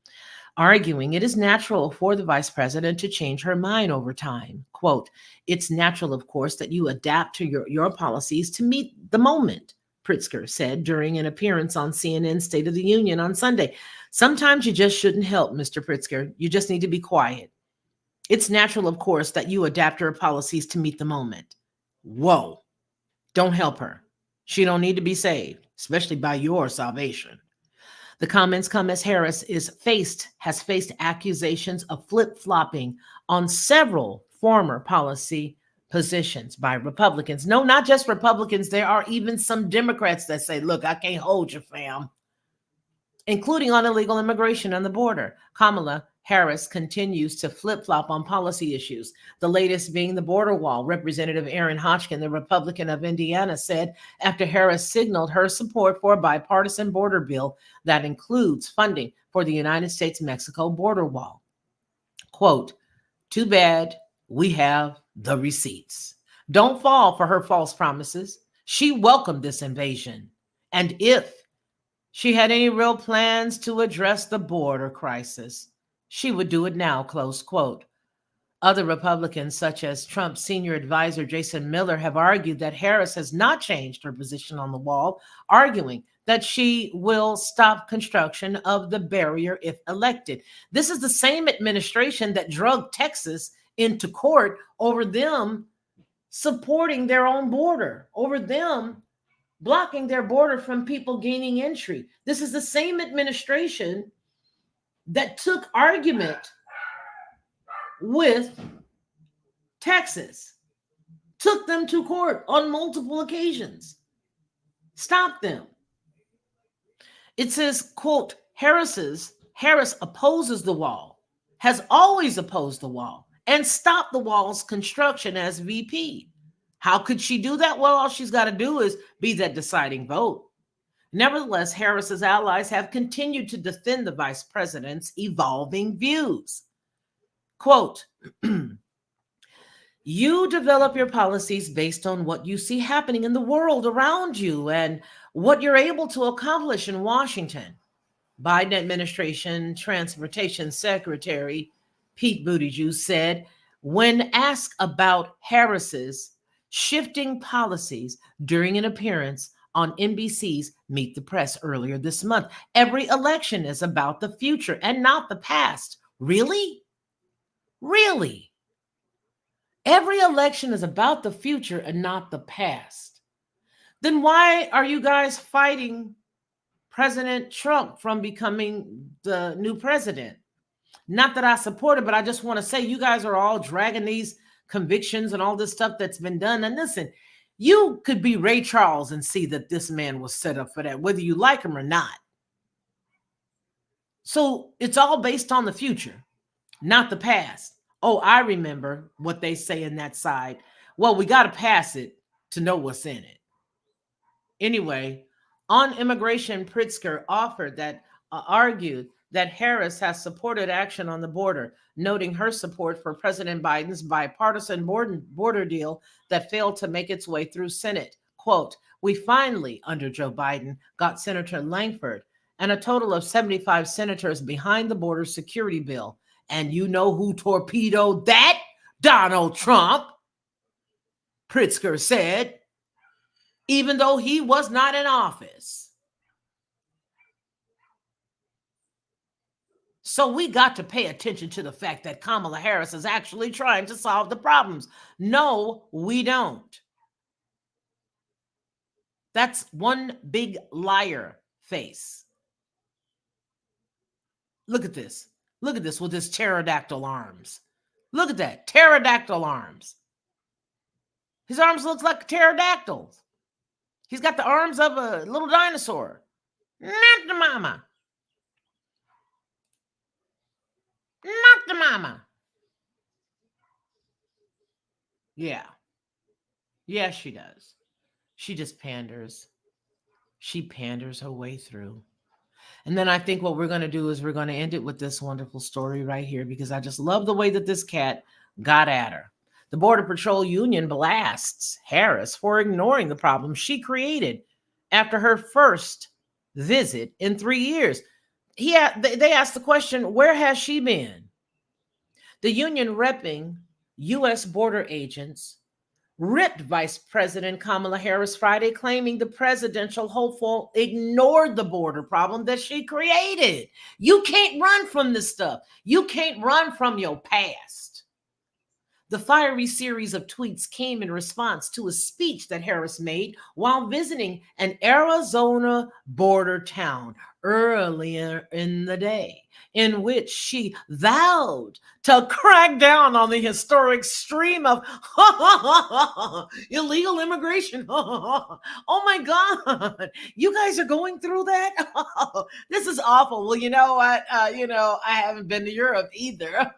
Speaker 1: arguing it is natural for the vice president to change her mind over time. Quote, it's natural, of course, that you adapt to your policies to meet the moment, Pritzker said during an appearance on CNN's State of the Union on Sunday. Sometimes you just shouldn't help, Mr. Pritzker. You just need to be quiet. It's natural, of course, that you adapt your policies to meet the moment. Whoa, don't help her. She don't need to be saved, especially by your salvation. The comments come as Harris has faced accusations of flip-flopping on several former policy positions by Republicans. No, not just Republicans. There are even some Democrats that say, look, I can't hold you, fam, including on illegal immigration on the border. Kamala Harris continues to flip-flop on policy issues, the latest being the border wall. Representative Aaron Hotchkin, the Republican of Indiana, said after Harris signaled her support for a bipartisan border bill that includes funding for the United States-Mexico border wall. Quote, too bad we have the receipts. Don't fall for her false promises. She welcomed this invasion. And if she had any real plans to address the border crisis, she would do it now, close quote. Other Republicans, such as Trump's senior advisor Jason Miller, have argued that Harris has not changed her position on the wall, arguing that she will stop construction of the barrier if elected. This is the same administration that drug Texas into court over them supporting their own border, over them blocking their border from people gaining entry. This is the same administration that took argument with Texas, took them to court on multiple occasions, stopped them. It says, quote, Harris opposes the wall, has always opposed the wall, and stopped the wall's construction as VP. How could she do that? Well, all she's got to do is be that deciding vote. Nevertheless, Harris's allies have continued to defend the vice president's evolving views. Quote, you develop your policies based on what you see happening in the world around you and what you're able to accomplish in Washington. Biden administration Transportation Secretary Pete Buttigieg said when asked about Harris's shifting policies during an appearance on NBC's Meet the Press earlier this month. Every election is about the future and not the past. Really? Really? Every election is about the future and not the past. Then why are you guys fighting President Trump from becoming the new president? Not that I support it, but I just want to say you guys are all dragging these convictions and all this stuff that's been done. And listen, you could be Ray Charles and see that this man was set up for that, whether you like him or not. So it's all based on the future, not the past. Oh, I remember what they say in that side. Well, we got to pass it to know what's in it. Anyway, on immigration, Pritzker argued that Harris has supported action on the border, noting her support for President Biden's bipartisan border deal that failed to make its way through Senate. Quote, we finally, under Joe Biden, got Senator Langford and a total of 75 senators behind the border security bill. And you know who torpedoed that? Donald Trump, Pritzker said, even though he was not in office. So we got to pay attention to the fact that Kamala Harris is actually trying to solve the problems. No, we don't. That's one big liar face. Look at this. Look at this with his pterodactyl arms. Look at that. Pterodactyl arms. His arms look like pterodactyls. He's got the arms of a little dinosaur. Not the mama. Not the mama. Yeah. Yeah, she does. She just panders. She panders her way through. And then I think what we're going to do is we're going to end it with this wonderful story right here because I just love the way that this cat got at her. The Border Patrol Union blasts Harris for ignoring the problem she created after her first visit in 3 years. They asked the question, where has she been? The union repping U.S. border agents ripped Vice President Kamala Harris Friday, claiming the presidential hopeful ignored the border problem that she created. You can't run from this stuff. You can't run from your past. The fiery series of tweets came in response to a speech that Harris made while visiting an Arizona border town earlier in the day, in which she vowed to crack down on the historic stream of illegal immigration. Oh my God, you guys are going through that? This is awful. Well, you know what? I haven't been to Europe either.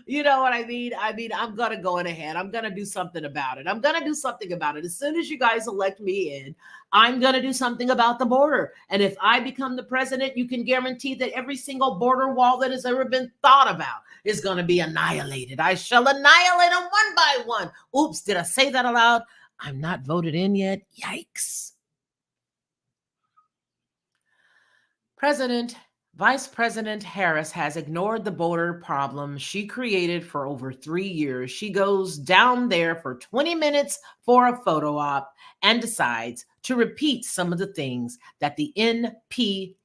Speaker 1: You know what I mean? I'm going to go in ahead. I'm going to do something about it. I'm going to do something about it. As soon as you guys elect me in, I'm going to do something about the border. And if I become the president, you can guarantee that every single border wall that has ever been thought about is going to be annihilated. I shall annihilate them one by one. Oops, did I say that aloud? I'm not voted in yet. Yikes. Vice President Harris has ignored the border problem she created for over 3 years. She goes down there for 20 minutes for a photo op and decides to repeat some of the things that the NPBC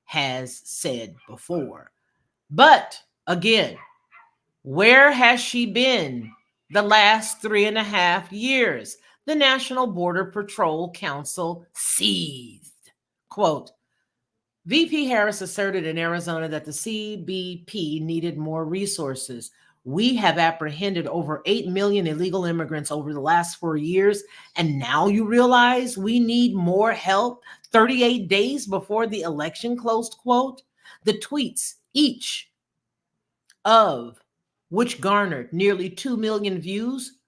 Speaker 1: has said before. But again, where has she been the last 3.5 years? The National Border Patrol Council seized. Quote, VP Harris asserted in Arizona that the CBP needed more resources. We have apprehended over 8 million illegal immigrants over the last 4 years, and now you realize we need more help 38 days before the election, closed quote. The tweets, each of which garnered nearly 2 million views,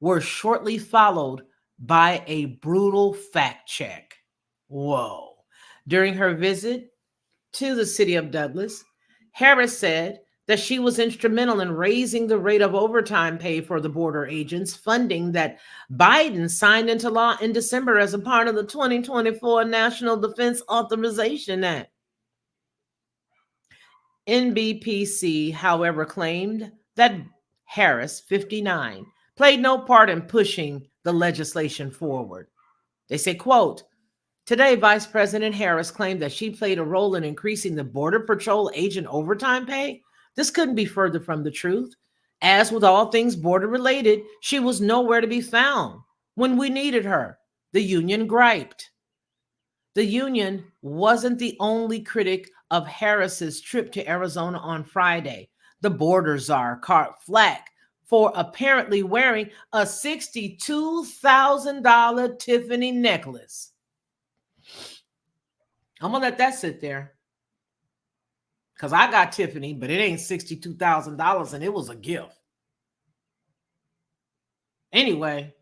Speaker 1: were shortly followed by a brutal fact check. Whoa. During her visit to the city of Douglas, Harris said that she was instrumental in raising the rate of overtime pay for the border agents, funding that Biden signed into law in December as a part of the 2024 National Defense Authorization Act. NBPC, however, claimed that Harris, 59, played no part in pushing the legislation forward. They say, quote, today, Vice President Harris claimed that she played a role in increasing the Border Patrol agent overtime pay. This couldn't be further from the truth. As with all things border related, she was nowhere to be found when we needed her. The union griped. The union wasn't the only critic of Harris's trip to Arizona on Friday. The border czar caught flack for apparently wearing a $62,000 Tiffany necklace. I'm going to let that sit there because I got Tiffany, but it ain't $62,000 and it was a gift. Anyway,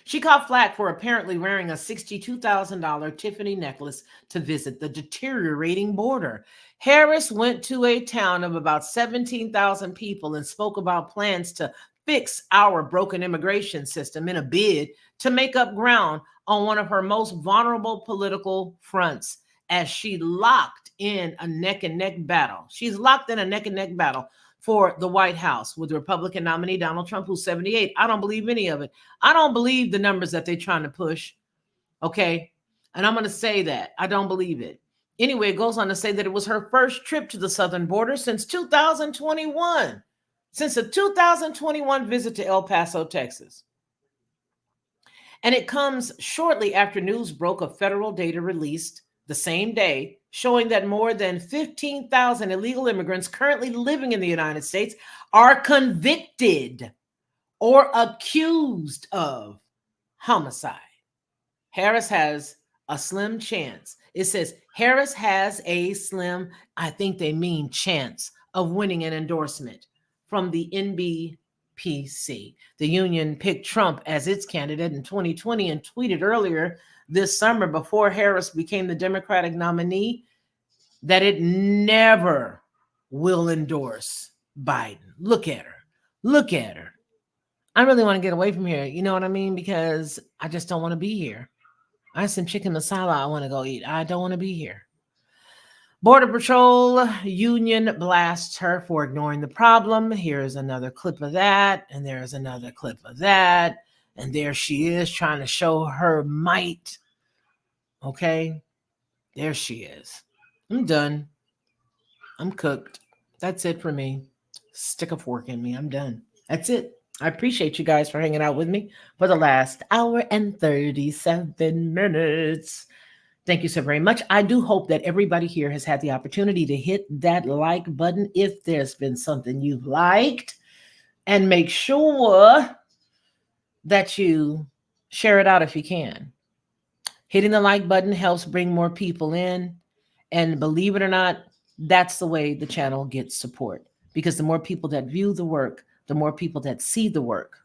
Speaker 1: she caught flack for apparently wearing a $62,000 Tiffany necklace to visit the deteriorating border. Harris went to a town of about 17,000 people and spoke about plans to fix our broken immigration system in a bid to make up ground on one of her most vulnerable political fronts as she locked in a neck-and-neck battle. She's locked in a neck-and-neck battle for the White House with Republican nominee Donald Trump, who's 78. I don't believe any of it. I don't believe the numbers that they're trying to push, okay? And I'm going to say that. I don't believe it Anyway, it goes on to say that it was her first trip to the southern border since 2021, since a 2021 visit to El Paso, Texas. And it comes shortly after news broke of federal data released the same day showing that more than 15,000 illegal immigrants currently living in the United States are convicted or accused of homicide. Harris has a slim chance. It says Harris has a slim, I think they mean chance, of winning an endorsement from the NBPC. The union picked Trump as its candidate in 2020 and tweeted earlier this summer, before Harris became the Democratic nominee, that it never will endorse Biden. Look at her. Look at her. I really want to get away from here. You know what I mean? Because I just don't want to be here. I have some chicken masala I want to go eat. I don't want to be here. Border Patrol union blasts her for ignoring the problem. Here's another clip of that. And there's another clip of that. And there she is trying to show her might. Okay. There she is. I'm done. I'm cooked. That's it for me. Stick a fork in me. I'm done. That's it. I appreciate you guys for hanging out with me for the last hour and 37 minutes. Thank you so very much. I do hope that everybody here has had the opportunity to hit that like button if there's been something you've liked, and make sure that you share it out if you can. Hitting the like button helps bring more people in. And believe it or not, that's the way the channel gets support. Because the more people that view the work, the more people that see the work,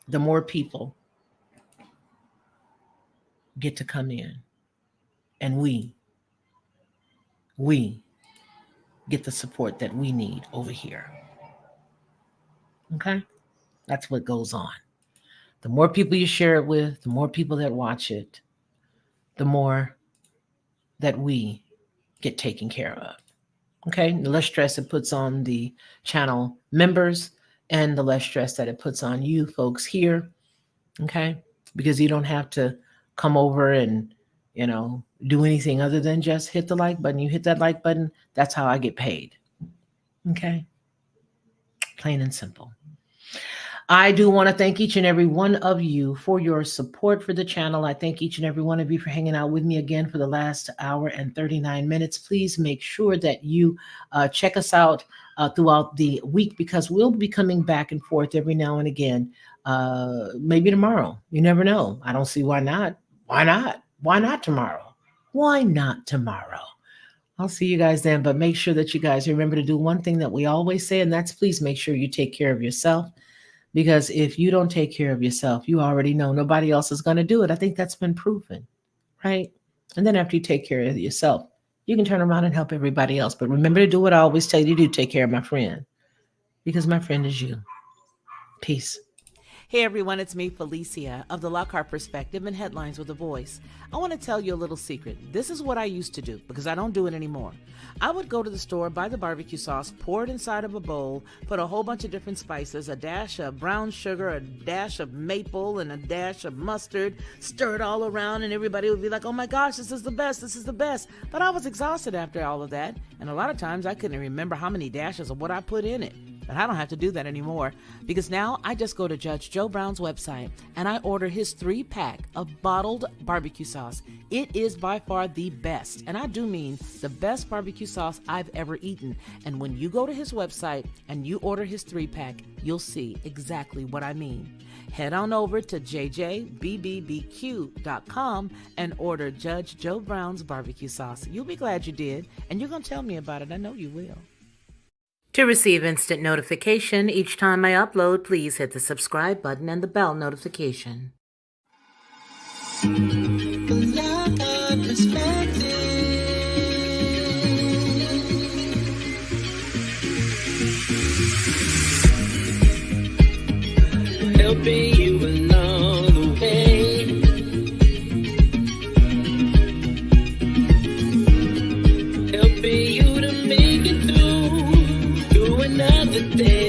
Speaker 1: the more people get to come in. And we get the support that we need over here. Okay? That's what goes on. The more people you share it with, the more people that watch it, the more that we get taken care of. Okay, the less stress it puts on the channel members and the less stress that it puts on you folks here. Okay, because you don't have to come over and, do anything other than just hit the like button. You hit that like button, that's how I get paid. Okay, plain and simple. I do want to thank each and every one of you for your support for the channel. I thank each and every one of you for hanging out with me again for the last hour and 39 minutes. Please make sure that you check us out throughout the week, because we'll be coming back and forth every now and again. Maybe tomorrow. You never know. I don't see why not. Why not? Why not tomorrow? Why not tomorrow? I'll see you guys then. But make sure that you guys remember to do one thing that we always say, and that's please make sure you take care of yourself. Because if you don't take care of yourself, you already know nobody else is going to do it. I think that's been proven, right? And then after you take care of yourself, you can turn around and help everybody else. But remember to do what I always tell you to do. Take care of my friend, because my friend is you. Peace. Hey everyone, it's me, Felicia, of the Lockhart Perspective and Headlines with a Voice. I want to tell you a little secret. This is what I used to do, because I don't do it anymore. I would go to the store, buy the barbecue sauce, pour it inside of a bowl, put a whole bunch of different spices, a dash of brown sugar, a dash of maple, and a dash of mustard, stir it all around, and everybody would be like, oh my gosh, this is the best, this is the best. But I was exhausted after all of that, and a lot of times I couldn't remember how many dashes of what I put in it. But I don't have to do that anymore, because now I just go to Judge Joe Brown's website and I order his 3-pack of bottled barbecue sauce. It is by far the best, and I do mean the best barbecue sauce I've ever eaten. And when you go to his website and you order his 3-pack, you'll see exactly what I mean. Head on over to jjbbbbq.com and order Judge Joe Brown's barbecue sauce. You'll be glad you did, and you're going to tell me about it. I know you will. To receive instant notification each time I upload, please hit the subscribe button and the bell notification.
Speaker 4: Helping you along the way, helping you to make it through another day.